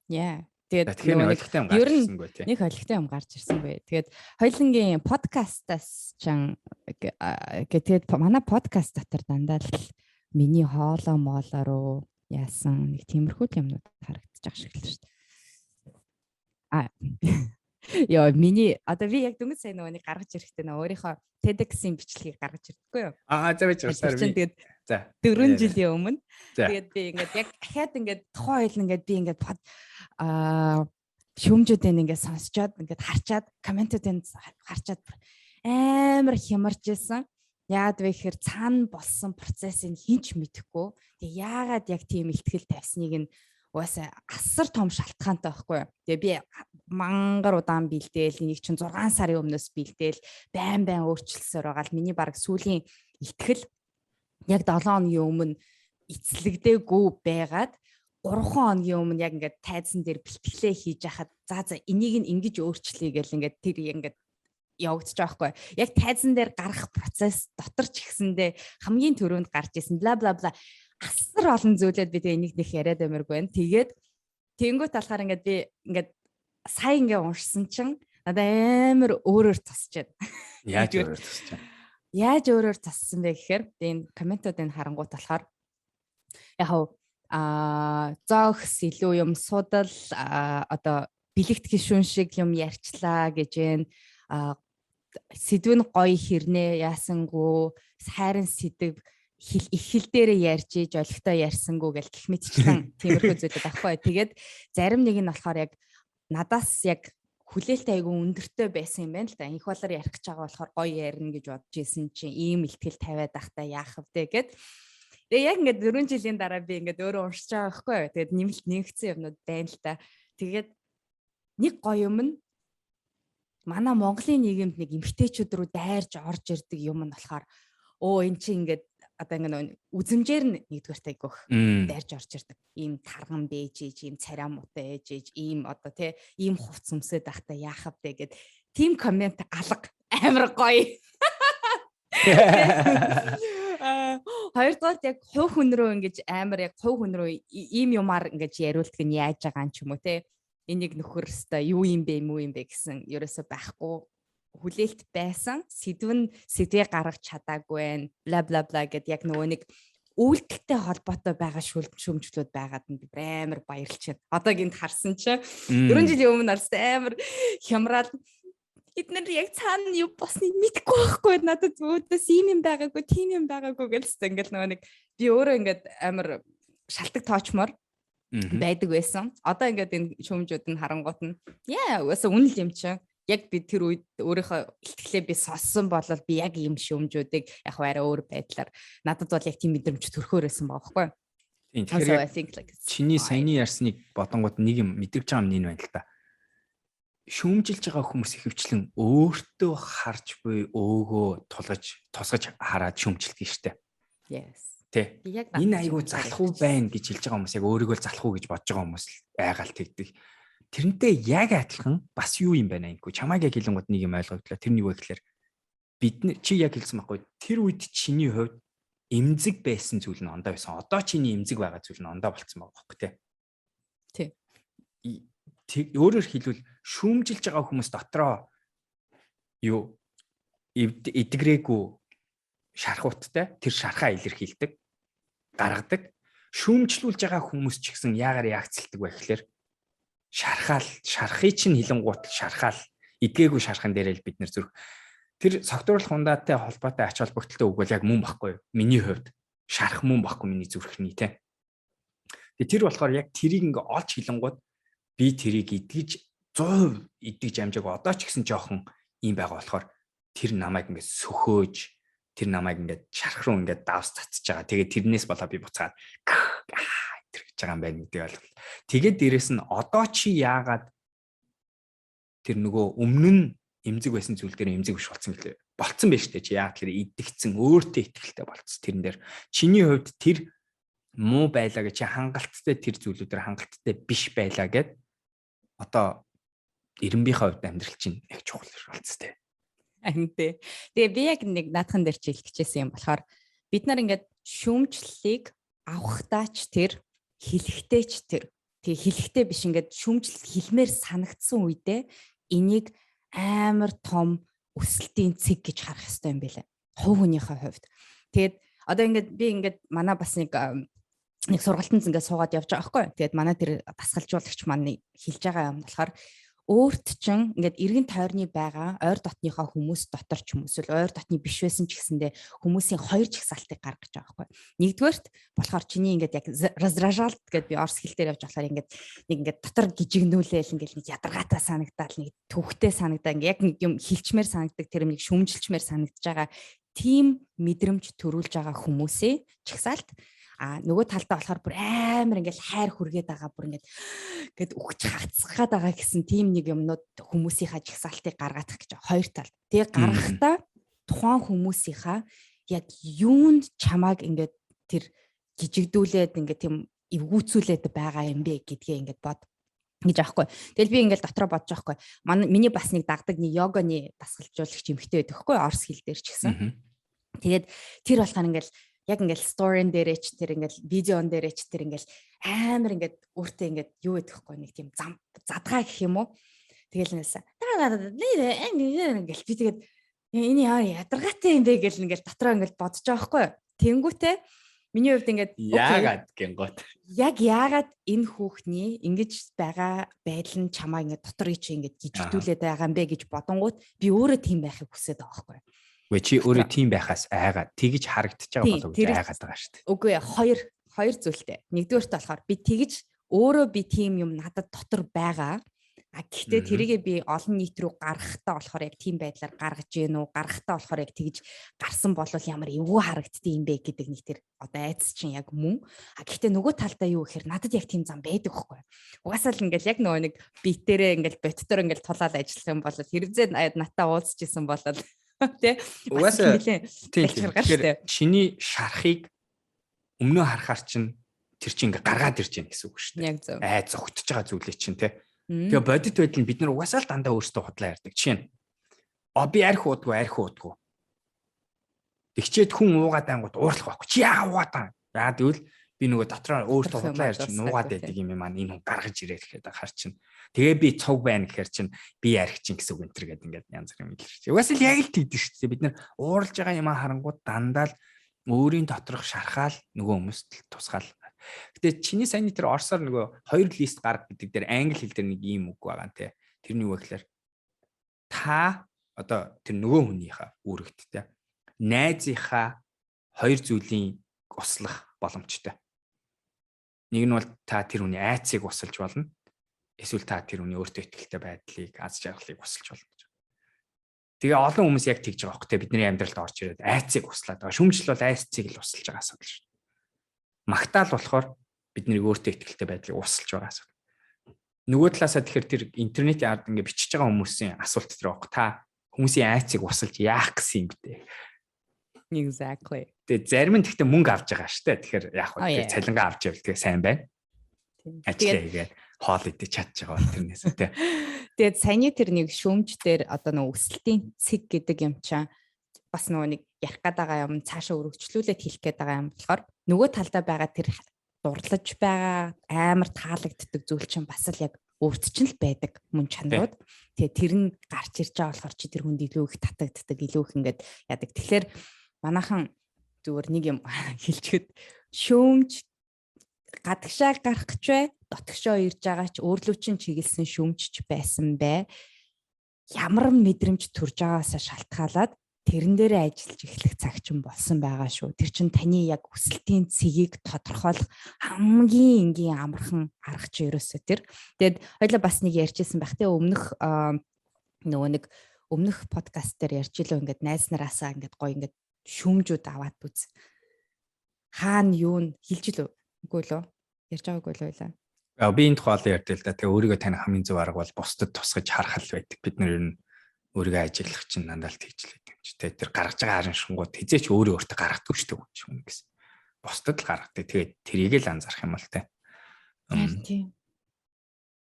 Яа. Тэгээд ер нь нэг ойлгохтой юм гарч ирсэнгүй. Тэгээд хоёулангийн подкастаас чан тэгээд манай подкаст дотор дандаа л миний хоолоо моолоо руу яасан нэг тиймэрхүү юмнууд харагдаж байгаа шиг л шүү дээ. Яа миний одоо би яг дүнгийн сайн нэг гаргаж ирэхдээ өөрийнхөө TEDx-ийн бичлэгийг гаргаж ирдэггүй юу? За байж байгаа. Тэгээд за 4 жилийн өмнө тэгээд би ингээд яг дахиад ингээд тухайн ойл ингээд би ингээд шүүмжүүдэн ингээд сонсчоод ингээд харчаад комментүүдэн харчаад амар хямарч исэн. Яагаад вэ гэхээр цаана болсон процессыг хинч мэдэхгүй. Тэгээ яагаад яг тийм ихтгэл тавьсныг нь угаасаа асар том шалтгаантай байхгүй. Тэгээ би мангар удаан бэлдээл, энийг чинь 6 сарын өмнөөс бэлдээл, байн өөрчилсөөр байгаа л миний баг сүүлийн итгэл яг 7 хоногийн өмнө эцэлэгдээгүй байгаад 3 хоногийн өмнө яг ингээд тайзан дээр бэлтгэлээ хийж яхад за энийг ингэж өөрчлөе гэл ингээд тэр ингээд явагдаж байгаа байхгүй. Яг тайзан дээр гарах процесс дотор ч ихсэндээ хамгийн түрүүнд гарч исэн бла бла бла асар олон зүйлүүд би тэгээ энийг нэх яриад амиргүй байна. Тэгээд тэнгуут талахаар ингээд би ингээд сая ингээд уншсан чинь надад амар өөрөөр тасчаад. Яаж өөрөөр тасч байна? Яаж өөрөөр тассан бэ гэхээр энэ комментуудыг харангуут талахаар яг зоогс илүү юм судал одоо бэлэгт гишүүн шиг юм ярьчлаа гэж байна. Сэдв нь гоё хэрнээ яасангүй хайрын сэдв их хэл дээрээ ярьж иж олигтой ярьсангүй гэл гэх мэтчлэн тиймэрхүү зүйлүүд авахгүй. Тэгээд зарим нэг нь болохоор яг надаас яг хүлээлт айгүй өндөртэй байсан юм байна л да. Их болоор ярих гэж байгаа болохоор гоё ярина гэж бодож исэн чинь ийм ихтгэл тавиад ахтаа яах вэ гэд. Тэгээ яг ингээд 4 жилийн дараа би ингээд өөрөө уншиж байгаа байхгүй. Тэгээд нэмэлт нэгцсэн юмнууд байна л да. Тэгээд нэг гоё юм нь манай Монголын нийгэмд нэг эмгтээчүүд рүү дайрж орж ирдэг юм нь болохоор эн чинь ингээд одоо ингээд үзэмжээр нь нэгдүгээр тайгөх дайрж орж ирдэг. Ийм тарган бэж ээж, ийм царай муутай ээж ээж, ийм одоо ийм хувц өмсөд байхдаа яах вэ гэд тим коммент алга амар гоё. Хоёрдугаар яг хувь хүн рүү ингэж амар яг хувь хүн рүү ийм юмар ингэж яриулдаг нь яаж байгаа юм ч юм уу те. Энийг нөхөр өстой юу юм бэ гэсэн ерөөсөө байхгүй хүлээлт байсан. Сэдвээ гаргаж чадаагүй бла бла бла гэд яг нөгөө нэг үйлдэлтэй холбоотой байгаа шүүмжлүүд байгаад нь амар баярлж байна. Одоо гинт харсан чинь 4 жилийн өмнө харсан амар хямрал бид нар яг цаана юу босныг мэдэхгүй байхгүй надад өөдөөс ийм юм байгаагүй тийм юм байгаагүй гэлстэй ингээл нөгөө нэг би өөрөө ингээд амар шалтак тоочмоор байдаг байсан. Одоо ингээд энэ шүүмжүүд нь харангуут нь угаасаа үнэл юм чинь. Яг би тэр үед өөрийнхөө ихтгэлээ би сонссон бол би яг ийм шүүмжүүдийг яг арай өөр байдлаар надад бол яг тийм мэдрэмж төрхөөр байсан байгаа байхгүй. Тийм. Чиний саяны ярьсныг бодонгууд нэг юм мэдэрч байгаа юм байна л та. Шүүмжилж байгаа хүмүүс ихэвчлэн өөртөө харж буй өөгөө тусгаж хараад шүүмжилдэг штэ. Yes. Тэ. Энэ айгүй залхуу байна гэж хэлж байгаа хүмүүс яг өөрийгөө залхуу гэж бодож байгаа хүмүүс айгаал тэгдэг. Тэрнтэй яг адилхан бас юу юм байна ангүй. Чамайг яг хэлэнгууд нэг юм ойлгогдлоо. Тэр нэг вэ гэхээр бид чи яг хэлсэн байхгүй. Тэр үед чиний хувьд эмзэг байсан зүйл нь ондоо байсан. Одоо чиний эмзэг байгаа зүйл нь ондоо болцсон байгаа байхгүй тэ. Тий. Өөрөөр хэлбэл шүүмжилж байгаа хүмүүс дотроо юу эдгрээгүй шархууттай тэр шархаа илэрхийлдэг. Гаргадаг. Шүүмжлүүлж байгаа хүмүүс ч гэсэн яагаар яагцэлдэг вэ гэхээр шархыг чинь хилэнгуут шархаал эдгээгүй шархан дээрээ л бид нэр зүрх тэр согтууруулах хундаатай холбоотой ач холбогдолтой үг бол яг мөн баггүй миний хувьд шарах мөн баггүй миний зүрхний те. Тэгээ тэр болохоор яг тэрийг ингээ олж хилэнгуут би тэрийг эдгэж 100% эдгэж амжаагүй одоо ч гэсэн жоохон юм байгаа болохоор тэр намайг ингээ сөхөөж тэр намайг ингээд шарах руу ингээд давс цацж байгаа. Тэгээд тэрнээс болоо би буцаад тэр гэж байгаа юм байна гэдэг ойлголт. Тэгээд дээрэс нь одоо чи яагаад тэр нөгөө өмнө нь эмзэг байсан зүйл дээр эмзэг биш болсон гэлээ. Болцсон байж тээ чи яагаад тэр идэгцэн өөртөө ихтэй болцсон тэрэн дээр. Чиний хувьд тэр муу байлаа гэж чи хангалттай тэр зүйлүүдээр хангалттай биш байлаа гэд одоо эренбийнхээ хувьд амьдрал чинь яг чухал болцсон тээ. Антэй. Тэгээ би яг нэг наадхан дээр чи хэлэх гэжсэн юм болохоор бид нар ингээд шүүмжлэлийг авахтаач тэр хэлэхтэйч тэр. Тэгээ хэлэхтэй биш ингээд шүүмжлэл хэлмээр санагдсан үедээ энийг амар том өсөлтийн цэг гэж харах хэрэгтэй юм байлаа. Хувь хүнийхээ хувьд. Тэгээд одоо ингээд би ингээд манай бас нэг сургалтанд ингээд суугаад явж байгаа байхгүй. Тэгээд манай тэр дасгалжуулагч маань хэлж байгаа юм болохоор өөрт чинь ингээд эргэн тойрны байгаа ойр дотныхоо хүмүүс дотор ч юм эсвэл ойр дотны биш байсан ч гэсэндээ хүмүүсийн хоёр жигсаалтыг гаргаж байгаа байхгүй. Нэгдүгээрт болохоор чиний ингээд яг раздражалт гэдээ би орс хэл дээр явж болохоор ингээд нэг ингээд дотор гжигнүүлээл ингээд нэг ядаргаатай санагдаал нэг төвхтэй санагдаа ингээд яг нэг юм хилчмээр санагдаг тэр нэг шүмжилчмээр санагдаж байгаа тийм мэдрэмж төрүүлж байгаа хүмүүсээ жигсаалт нөгөө талдаа болохоор бүр амар ингээл хайр хүргээд байгаа бүр ингээд өгч хагцгаад байгаа гэсэн тийм нэг юмнууд хүмүүсийнхаа жигсаалтыг гаргаах гэж хоёр тал. Тэгээ гаргахдаа тухайн хүмүүсийнхаа яг юунд чамааг ингээд тэр жижигдүүлээд ингээд тийм эвгүүцүүлээд байгаа юм бэ гэдгээ ингээд бод гэж аахгүй. Тэгэл би ингээд дотроо бодож байхгүй. Миний бас нэг дагдаг нэг йоганы дасгалжуулагч эмэгтэй байдаг хгүй орс хэл дээр ч гэсэн. Тэгээд тэр болохоор ингээд яг ингээд сторин дээрээ ч тэр ингээд видеон дээрээ ч тэр ингээд амар ингээд өөртөө ингээд юу гэдэг хгүй нэг тийм задгаа гэх юм уу. Тэгэл нэсэ. Ингээл би тэгээд энэ ядаргаатай юм бэ гэл ингээд дотроо ингээд бодож байгаа хгүй. Тэнгүүтээ миний хувьд ингээд яагаад гингот. Яг яагаад энэ хүүхний ингэж байгаа байдал нь чамаа ингээд доторыг чи ингээд жижигдүүлээд байгаа юм бэ гэж бодонгууд би өөрөө тийм байхыг хүсэж байгаа байхгүй. Үгүй чи өөрөө тийм байхаас айгаад тэгж харагдаж байгаа болов уу айгаад байгаа шүү дээ. Үгүй хоёр зүйлтэй. Нэгдүгээрт болохоор би тэгж өөрөө би тийм юм надад дотор байгаа. Гэхдээ тэрийгээ би олон нийт рүү гаргахтаа болохоор яг тийм байдлаар гаргаж гин үү гаргахтаа болохоор яг тэгж гарсан бол ямар эвгүй харагддсан юм бэ гэдэг нэг тэр одоо айц чинь яг мөн. Гэхдээ нөгөө талдаа юу гэхээр надад яг тийм зам байдаг хгүй. Угаасаа л ингээл яг нөгөө нэг битээрээ ингээл ботдоор ингээл тулаад ажиллах юм бол хэрэгзээ натаа уулзчихсан бол тий. Угаасаа тийм. Шиний шарахыг өмнөө харахаар чинь тэр чинь ингээ гаргаад ирж байна гэсэн үг шүү дээ. Яг зөв. Айц зогтож байгаа зүйлээ чинь тий. Тэгээ бодит байдлын бид нар угаасаа л дандаа өөрсдөө худлаа ярьдаг. Жишээ нь би арх уудгүй. Тэгчээд хүн уугаад ангууд уурлах байхгүй. Чи яа уугаад байгаа. Яа гэвэл би нөгөө дотроо өөртөө худлаа ярьж нуугаад байдаг юм маань энэ хүн гаргаж ирээд гэхэд хар чинь. Тэгээ би цог байна гэхэр чинь би арх чинь гэсэн үг энэ төр гэдэг ингээд янз бүр юм илэрч. Угаасаа л яг л тэгдэж шүү дээ. Бид нар ууралж байгаа юм харангууд дандаа л өөрийн доторх шархаал нөгөө хүмүүст тусгаал. Гэтэ чиний саяны тэр орсоор нөгөө 2 лист гарга гэдэг дээр англи хэл дээр нэг ийм үг байгаа нэ. Тэрний юу гэхээр та одоо тэр нөгөө хүнийхээ үүрэгттэй найзынхаа 2 зүйлийн услах боломжтой. Нэг нь бол та тэр хүний айцыг усалж болно. Эсвэл та тэр хүний өөртөө ихтэй байдлыг аз жаргалыг усалж болно. Тэгээ олон хүмүүс яг тэгж байгаа хөөхтэй бидний амьдралд орж ирээд айцыг услаад байгаа. Шүмжил бол айцыг л усалж байгаа асуудал шүү. Магтаал болохоор бидний өөртөө ихтэй байдлыг усалж байгаа асуудал. Нөгөө талаасаа тэгэхээр тэр интернетийн ард ингээ бичиж байгаа хүмүүсийн асуулт тэр баг. Та хүмүүсийн айцыг усалж яах гэсэн юм бэ? Exactly. Тэгээ зарим нь гэхдээ мөнгө авч байгаа шүү дээ. Тэгэхээр яг хөө тэр цалингаа авч явал тэгээ сайн байна. Ажлаа хийгээд хоол идэж чадж байгаа тэрнээс тий. Тэгээд саяны тэр нэг шүүмж дээр одоо нэг өсөлтийн цэг гэдэг юм чаа бас нөгөө нэг ярих гээд байгаа юм цаашаа өргөжлүүлээд хэлэх гээд байгаа юм болохоор нөгөө талдаа байгаа тэр дурлаж байгаа амар таалагддаг зүйл чинь бас л яг өвд чинь л байдаг мөн чанарууд. Тэгээ тэр нь гарч ирж байгаа болохоор чи тэр хүнд илүү их татагддаг, илүү их ингээд яадаг. Тэгэхээр манайхан зүгээр нэг юм хэлчихэд шөөмж гадагшаа гарах гэж бай, дотгошоо ирж байгаа ч өөрлөв чин чиглэсэн шөөмжч байсан бай. Ямар мэдрэмж төрж байгаасаа шалтгаалаад тэрэн дээрээ ажиллаж эхлэх цаг чинь болсон байгаа шүү. Тэр чинь таны яг хүсэлтийн цэгийг тодорхойлох хамгийн энгийн амархан арга чи ерөөсөө тэр. Тэгэд хоёлаа бас нэг ярьжсэн байх те өмнөх подкаст дээр ярьж илүү ингээд найз нараасаа ингээд гоё ингээд шүүмжүүд аваад үз. Хаана юу н хэлж илүү үгүй лөө ярьж байгаагүй л байлаа. Би энэ тухай ярьдаг л да. Тэгээ өөрийгөө таних хамгийн зөв арга бол бусдад тусгаж харах л байдаг. Бид нэр нь өөрийгөө ажиглах чинь дандаа л тэгжлээд юм чи. Тэгээ тэр гаргаж байгаа хараншингууд хизээч өөрөө өөртөө гаргадаг шүү дээ хүн гэсэн. Бусдад л гаргадаг. Тэгээд тэрийг л анзаарах юм бол тэ. Тийм.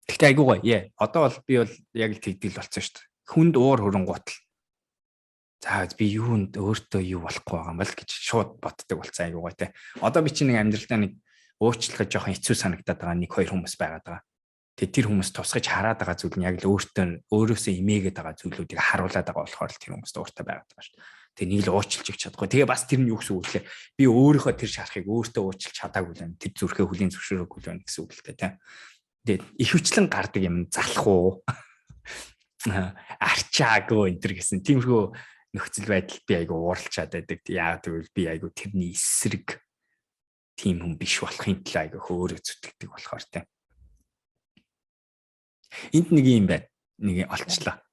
Тэгтээ айгуу гоё. Одоо бол би бол яг л тэгдэл болсон шүү дээ. Хүнд уур хөрөнгуутал. За би юунд өөртөө юу болохгүй байгаа юм бол гэж шууд боддог болсон айгуу гоё тэ. Одоо би чинь нэг амьдралдаа нэг уучлахад жоохон хэцүү санагдаад байгаа 1-2 хүмүүс байгаад байгаа. Тэгээд тэр хүмүүс тусгаж хараад байгаа зүйл нь яг л өөрөөсөө имээгээд байгаа зүйлүүдийг харуулад байгаа болохоор л тэр хүмүүс өөртөө байгаад байгаа шүү дээ. Тэгээд нэг л уучлж их чадахгүй. Тэгээ бас тэр нь юу гэсэн үг лээ. Би өөрийнхөө тэр шарахыг өөртөө уучлж чадаагүй л юм. Тэр зүрхээ хүлийн зөвшөөрөөгүй л байна гэсэн үг л дээ тийм. Тэгээд их хүчлэн гардаг юм залах уу? Арчаагүй энэ төр гэсэн. Тиймэрхүү нөхцөл байдал би айгу ууралчаад байдаг. Яагаад гэвэл би айгу тэрний эсрэг тийм хүн биш болохын төлөө айгу хөөрөө зүтгэдэг болохоор тийм. Энд нэг юм байна. Нэг олчлаа.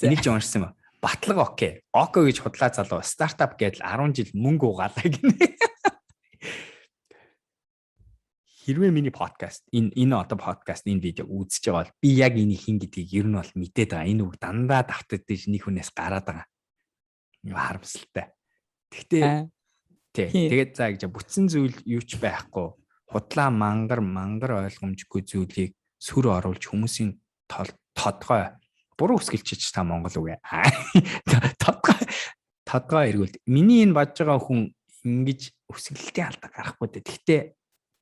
Энийг ч уншсан юм. Батлага окей. Око гэж худлаа залуу стартап гэдэл 10 жил мөнгө угаалаа гинэ. Хэрвээ миний подкаст энэ одоо подкаст энэ видео үзэж байгаа бол би яг энийг хин гэдгийг ер нь бол мэдээд байгаа. Энэ үг дандаа давтагдаж нэг хүнээс гараад байгаа. Юу харамсалтай. Гэхдээ тэгээд за гэж бүтсэн зүйл юу ч байхгүй. Худлаа мангар ойлгомжгүй зүйлийг сүр оруулж хүмүүсийн тодгой буруу үсгэлчиж та Монгол үг. Тодгой эргүүлд. Миний энэ бадж байгаа хүн ингэж үсгэлтийн алдаг гарахгүй дээ. Гэхдээ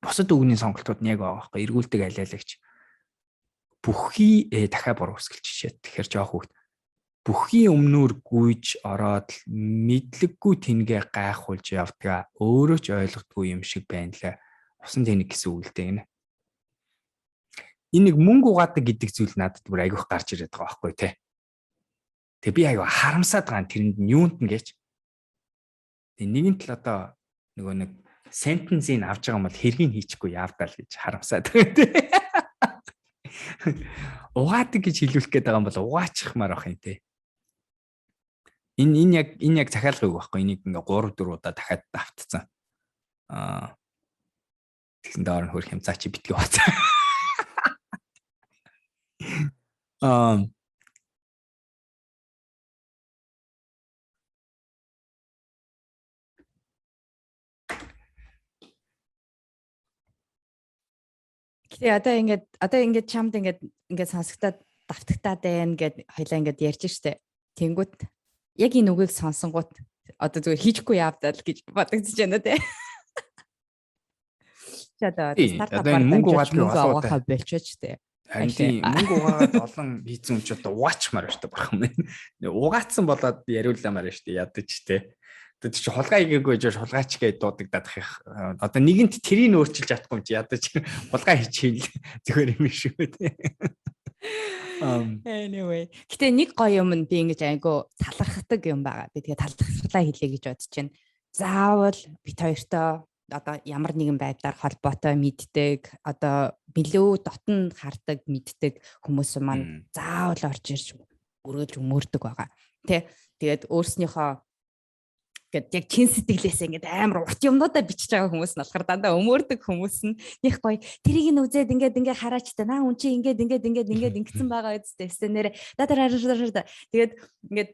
бусад үгний сонголтууд нь яг байгаа байхгүй. Эргүүлдэг алиалагч бүхий дахиад буруу үсгэлчижээ. Тэгэхээр жоох хөвгт бүхий өмнөр гүйж ороод мэдлэггүй тэнгээ гайхуулж явдгаа өөрөө ч ойлгодгүй юм шиг байна лээ. Усан тэнэг гэсэн үг л дээ гинэ. Энэ нэг мөнгө угаадаг гэдэг зүйл надад бүр айгүйх гарч ирээд байгаа байхгүй тий. Тэгээ би айгүй харамсаад байгаа тэрэнд нь юунт нь гэж. Тэгээ нэгэн тал одоо нөгөө нэг сентенсийг авч байгаа юм бол хэргийг хийчихгүй яавдаа л гэж харамсаад байгаа тий. Угаадаг гэж хэлүүлэх гээд байгаа юм бол угаачихмаар байх юм тий. Энэ яг захиалгыг байхгүй. Энийг ингээ 3 4 удаа дахиад давтцсан. Тэгсэн дээр нь хөрх юм цаа чи битгий бацаа. Тэгээ одоо ингээд чамд ингээд сонсогдоод давтагтаад байна гэд хоёлаа ингээд ярьж штэ. Тэнгүүт яг энэ үгийг сонсонгууд одоо зүгээр хийчихгүй яавдаа л гэж бодогдож байна те. Чадаа стартап мөнгө угаагаа болчихж те. Харин мөнгө угаагаад олон хийцэн ч одоо угаачмаар штэ барах юм байна. Угаацсан болоод яриуламаар штэ ядаж те. Тэгээд чи хулгай хийгээгүй жоо хулгайч гээд дуудагдах их. Одоо нэгэнт тэрийг өөрчилж чадахгүй юм чи ядаж хулгай хийчихвэл зүгээр юм шүү те. Anyway, гэтээ нэг гоё юм нь би ингэж айгу талархдаг юм байгаа. Би тэгээ талархлаа хэлье гэж бодож байна. Заавал бит хоёртой одоо ямар нэгэн байдлаар холбоотой мэддэг, одоо билүү дотн хардаг, мэддэг хүмүүс маань заавал орж ирж өргөж өмөрдөг байгаа. Тэгээд өөрснийхөө гэт яг чин сэтгэлээсээ ингээд амар урт юмнуудаа бичиж байгаа хүмүүс нь болохоор дандаа өмөрдөг хүмүүс нь них гоё тэрийг нь үзээд ингээд хараач та наа үн чи ингээд ингэсэн байгаа үстэй нэрэ тэгээд ингээд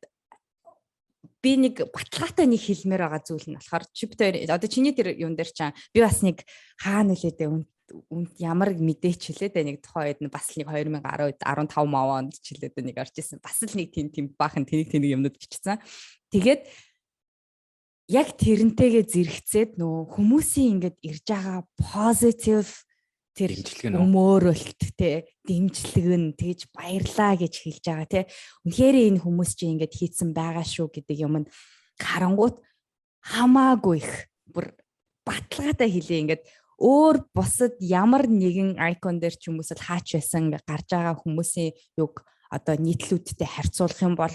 би нэг баталгаатай нэг хэлмээр байгаа зүйл нь болохоор чиптээр одоо чиний тэр юун дээр чам би бас нэг хаана нэлээдээ ямар мэдээч хэлээд нэг тухайн үед бас нэг 2010 15 онд ч хэлээд нэг орж исэн бас л нэг тийм баахан тэнэг юмнууд бичсэн. Тэгээд яг тэрнтэйгээ зэрэгцээд нөгөө хүмүүсийн ингээд ирж байгаа позитив тэр өмөөрөлт те дэмжлэг нь тэгж баярлаа гэж хэлж байгаа те үнэхээр энэ хүмүүс чинь ингээд хийцэн байгаа шүү гэдэг юм нь харангуут хамаагүй их бүр баталгаатай хэлээ ингээд өөр бусад ямар нэгэн айкон дээр ч хүмүүс л хаач байсан гарч байгаа хүмүүсийн юг одоо нийтлүүдтэй харьцуулах юм бол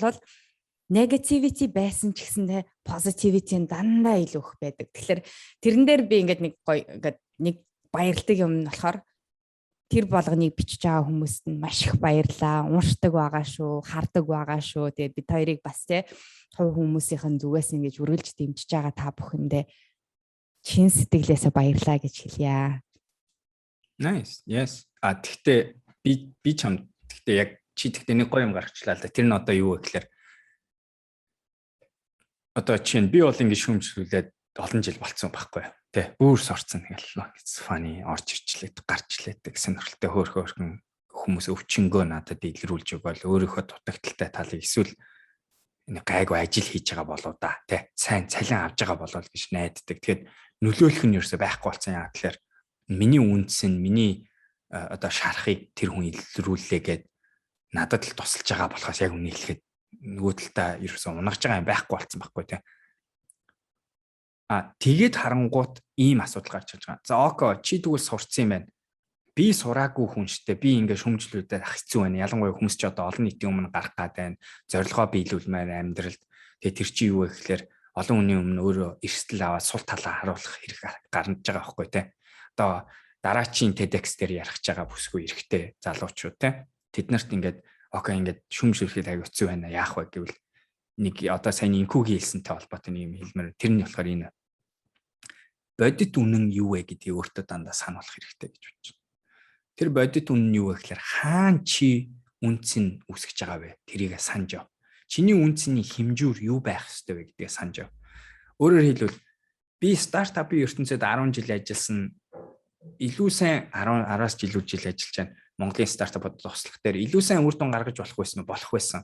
negativity байсан ч гэсэндээ positivity нь дандаа илүү их байдаг. Тэгэхээр тэрэн дээр би ингээд нэг гоё ингээд нэг баярладаг юм нь болохоор тэр болгоныг бичиж байгаа хүмүүст нь маш их баярлаа. Уншдаг байгаа шүү, хардаг байгаа шүү. Тэгээд бид хоёрыг бас те хувь хүмүүсийн зүгээс ингэж үргэлж дэмжиж байгаа та бүхэндээ чин сэтгэлээсээ баярлаа гэж хэлье. Nice. Yes. Тэгтээ би чамд тэгтээ яг чи тэгтээ нэг гоё юм гаргачлаа л да. Тэр нь одоо юу вэ гэхээр одоо чинь би бол ингэ шүүмжлүүлээд олон жил болцсон байхгүй юу. Тэ бүрс орцсон тэгэл it's funny орж ирчлээд гарч илээд гэсэн сонирхолтой хөөрхөн хүмүүс өвчнгөө надад илрүүлж өгөөл өөрийнхөө дутагдaltaй талыг эсвэл энэ гайгүй ажил хийж байгаа болоо да тэ сайн цалин авж байгаа болоо л гэж найддаг. Тэгэхээр нөлөөлөх нь ерөөсөй байхгүй болсон яа тэгэхээр миний үндэс нь миний одоо шарахыг тэр хүн илрүүллээ гэд надад л тусалж байгаа болохоос яг үнийг хэлэхэд нөгөө талдаа ерөөсөө унагж байгаа юм байхгүй болсон байхгүй тий. Тэгээд харангуут ийм асуудал гарч ирж байгаа. За око чи тэгвэл сурцсан юм байна. Би сураагүй хүн штэ. Би ингээ шүмжлүүлээд ах хэцүү байна. Ялангуяа хүмүүс ч одоо олон нийтийн өмнө гарах гад байна. Зорилгоо биелүүлмээр амьдралд. Тэгээ тэр чи юу вэ гэхээр олон хүний өмнө өөрөө эрсдэл аваад сул талаа харуулах хэрэг гарч байгаа байхгүй тий. Одоо дараачийн TEDx дээр ярих байгаа бүсгүй эрэхтэй залуучууд тий. Тэд нарт ингээд окей ингээд шүмжлүүлэхэд аяг хэцүү байна. Яах вэ гэвэл нэг одоо сайн инкүүгийн хэлсэнтэй холбоотой нэг юм хэлмээр тэр нь болохоор энэ бодит үнэн юу вэ гэдгийг өөртөө дандаа сануулах хэрэгтэй гэж бодож байна. Тэр бодит үнэн юу вэ гэхээр хаана чи үнц нь үсгэж байгаа вэ? Тэрийг санаж ав. Чиний үнцний хэмжүүр юу байх ёстой вэ гэдгийг санаж ав. Өөрөөр хэлбэл би стартапын ертөнцид 10 жил ажилласан, илүү сайн 10-аас илүү жил ажиллаж байна. Монголын стартапууд туслах дээр илүү сайн үр дүн гаргаж болох байсан уу? Болох байсан.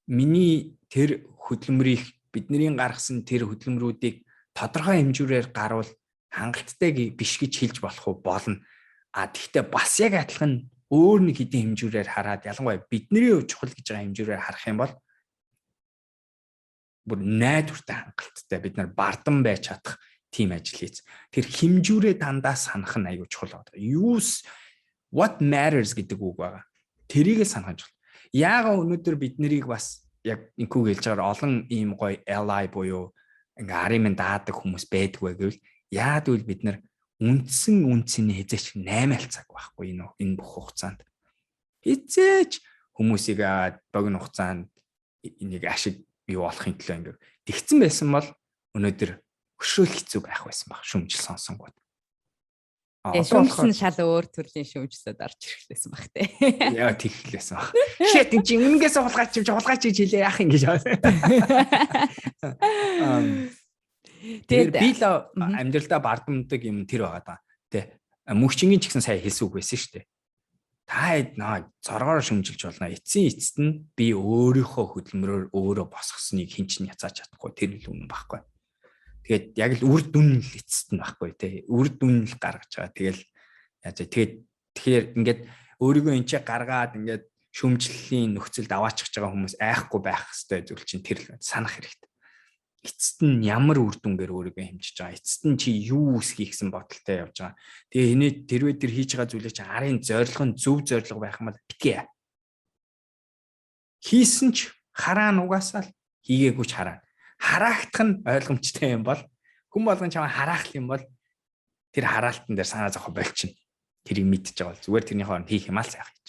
Миний тэр хөдөлмөрийг бидний гаргасан тэр хөдөлмөрүүдийг тодорхой хэмжүүрээр гарвал хангалттай биш гэж хэлж болох уу? Болно. Тэгвэл бас яг адилхан өөр нэг хэдийн хэмжүүрээр хараад ялангуяа бидний чухал гэж байгаа хэмжүүрээр харах юм бол бүр найдвартай хангалттай бид нар бардам байж чадах тийм ажил хийц. Тэр хэмжүүрээ дандаа санах нь аюул чухал байна. What matters гэдэг үг байгаа. Тэрийг санах чухал. Яагаад өнөөдөр бид нарыг бас яг инкүү хэлж байгаа олон ийм гоё ally буюу ингээ арын минь даадаг хүмүүс байдгүй гэвэл яад үл бид нар үндсний хязгаарч 8 цаг байхгүй энэ бүх хугацаанд хязгаарч хүмүүсийг богино хугацаанд нэг ашиг юу болохын төлөө ингээ тэгсэн байсан бол өнөөдөр хөшөөл хэцүү байх байсан баг шүмжил сонсонгууд. Шүмжил нь шал өөр төрлийн шүмжлүүд орж ирэхлээсэн баг те. Яа тэгхлээсэн баг. Shit энэ чинь үнэнгээс хулгайч хэлээ яах юм гэж. Тэгээд би л амьдралдаа бардамдаг юм тэр байгаа даа. Тэ. Мөнхчингийн ч гэсэн сая хэлсэн үг байсан шүү дээ. Та зоргоор шүмжилж болно. Эцсийн эцэст нь би өөрийнхөө хөдөлмөрөөр өөрөө босгосныг хэн ч яцааж чадахгүй. Тэр л үнэн байхгүй. Тэгээд яг л үр дүн л эцэст нь байхгүй тий. Үр дүн л гаргаж байгаа. Тэгэхээр ингээд өөрийгөө энэ ч гаргаад ингээд шүмжлэлийн нөхцөлд аваачих байгаа хүмүүс айхгүй байх хэвээр зүйл чинь тэр л санах хэрэгтэй. Эцэст нь ямар үр дүнгээр өөрийгөө хэмжиж байгаа. Эцэст нь чи юу үсхий гэсэн бодолтой явж байгаа. Тэгээ тэрвээ тэр хийж байгаа зүйлээ чи арын зорилго нь зөв зорилго байх юм бол битгий. Хийсэн ч хараа нугасаал хийгээгүй ч хараа. Хараагдах нь ойлгомжтой юм бол хүн болгон чамаа хараах юм бол тэр хараалтан дээр санаа зовхо болчихно. Тэрийг мэдчихэж байгаа бол зүгээр тэрний хооронд хийх юм аа сайх гэж.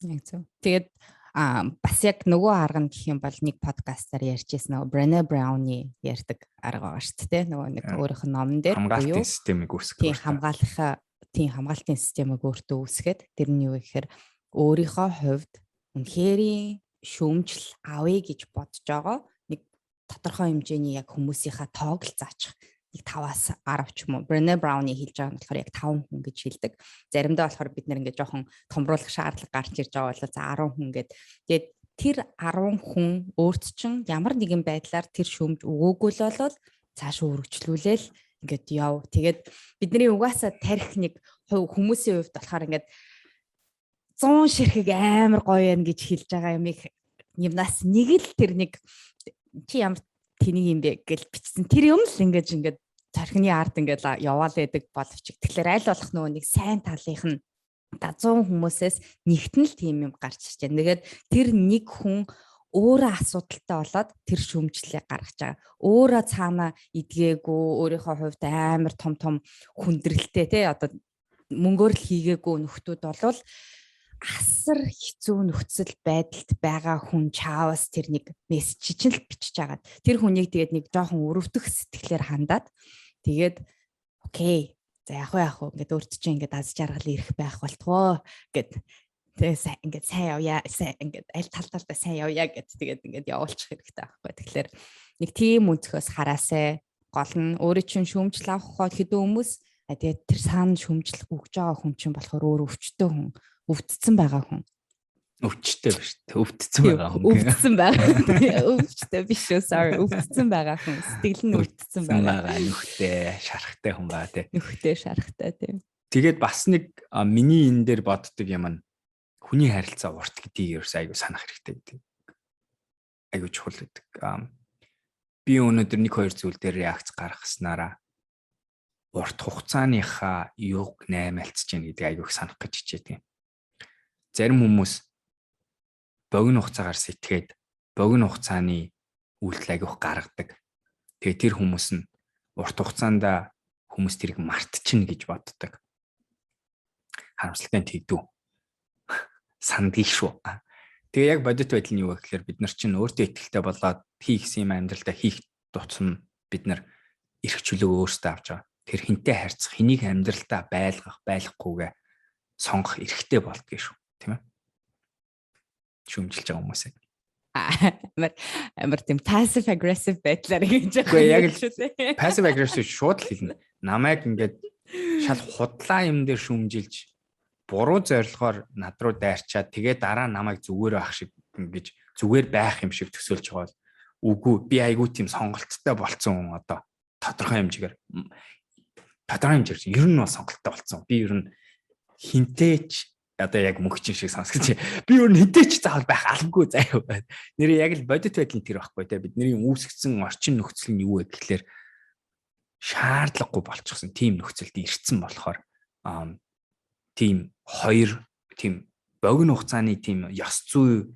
Яг зөв. Тэгээд бас яг нөгөө арга нь гэх юм бол нэг подкастаар ярьжсэн нөгөө Brené Brown-ы ярьдаг арга байгаа шүү дээ. Нөгөө нэг өөрийнх нь номон дээр хамгаалтын системийг үүсгэх. Тийм хамгаалтын системийг өөртөө үүсгээд тэр нь юу гэхээр өөрийнхөө хувьд үнэхээр шүүмжил авъя гэж бодож байгаа нэг тодорхой хэмжээний яг хүмүүсийнхаа тоог л заачих. Нэг 5-аас 10 ч юм уу. Brené Brown-ы хэлж байгаа нь болохоор яг 5 хүн гэж хэлдэг. Заримдаа болохоор бид нэр ингээд жоохон томруулах шаардлага гарч ирж байгаа бол за 10 хүн гэд. Тэгээд тэр 10 хүн өөрт чинь ямар нэгэн байдлаар тэр шүүмж өгөөгүй л болол цаашаа үргэлжлүүлээл ингээд яв. Тэгээд бидний угаасаа тарих нэг хүмүүсийн хувьд болохоор ингээд 100 ширхэг амар гоё юм гэж хэлж байгаа юмнаас нэг л тэр нэг чи ямар тэнийг юм бэ гэж бичсэн. Тэр юм л ингээд цархины ард ингээд яваал байдаг боловч тэгэхээр аль болох нөгөө нэг сайн талынх нь 100 хүмүүсээс нэгт нь л тийм юм гарч ирж байна. Тэгээд тэр нэг хүн өөрөө асуудалтай болоод тэр шүүмжлэлийг гаргаж байгаа. Өөрөө цаана идгээгүй, өөрийнхөө хувьд амар том хүндрэлтэй тий одоо мөнгөөр л хийгээгүй нөхдүүд болвол асар хэцүү нөхцөл байдалд байгаа хүн чаавас тэр нэг мессеж чинь л бичиж агаад тэр хүнийг тэгээд нэг жоохон өрөвдөх сэтгэлээр хандаад тэгээд окей за яг ингээд өөрт чинь ингээд аз жаргал ирэх байх болтгоо гэд тэгээд ингээд сайн явъя ингээд аль талдаа сайн явъя гэд тэгээд ингээд явуулчих хэрэгтэй байхгүй. Тэгэхээр нэг тийм өнцгөөс хараасаа гол нь өөрөө чинь шүүмжил авах хэдэн хүмүүс тэгээд тэр саана шүүмжил өгж байгаа хүн чинь болохоор өөр өвчтөй хүн өвдсөн байгаа хүн. Өвчтэй биш үү? Өвдсөн байгаа хүн. Өвдсөн байгаа. Өвчтэй биш үү? Sorry. Өвдсөн байгаа хүн. Сэтгэл нь өвдсөн байгаа. Нүхтэй, шарахтай хүн байгаа тий. Нүхтэй, шарахтай тий. Тэгээд бас нэг миний энэ дээр боддог юм нь хүний харилцаа урт гэдгийг ерөөс айгу санах хэрэгтэй гэдэг. Айгу чухал гэдэг. Би өнөөдөр 1-2 зүйл дээр реакц гаргаснараа урт хугацааныхаа юуг наймаалцж яах гэдэг айгу их санах гэж хичээдэг. Зарим хүмүүс богино хугацаагаар сэтгээд богино хугацааны үйлдэл агиух гаргадаг. Тэгээ тэр хүмүүс нь урт хугацаанд хүмүүс тэрийг мартчихна гэж боддог. Харамсалтай тэгдүү. Сандгийг шүү. Тэгээ яг бодит байдал нь юу вэ гэхээр бид нар чинь өөртөө ихтэй болоод хийхсэн юм амьдралдаа хийх тусам бид нар эрх чөлөө өөртөө авч байгаа. Тэр хинтээ харьцах, хэнийг амьдралдаа байлгах, байлгахгүйгээ сонгох эрхтэй болдгоо шүү. Тийм ээ. Шүмжилж байгаа хүмүүсээ. Амар тийм passive aggressive байдлаар ингэж Үгүй яг л хэлээ. passive aggressive шууд л хэлнэ. Намайг ингээд шал худлаа юм дээр шүмжилж буруу зорилгоор над руу дайрчаад тэгээ дараа намайг зүгээр байх шиг ингэж зүгээр байх юм шиг төсөөлж байгаа бол үгүй би айгүй тийм сонголттой болцсон хүн одоо тодорхой хэмжээгээр ер нь бол сонголттой болцсон. Би ер нь хинтээч одоо яг мөнгөчин шиг сонсгоч. Би өөр хинтээч заавал байх албагүй заяа байна. Нэр яг л бодит байдлын тэр байхгүй те бидний үүсгэсэн орчин нөхцөл нь юу вэ гэхлээр шаардлагагүй болчихсон тийм нөхцөлд ирсэн болохоор тийм хоёр тийм богино хугацааны тийм ёс зүй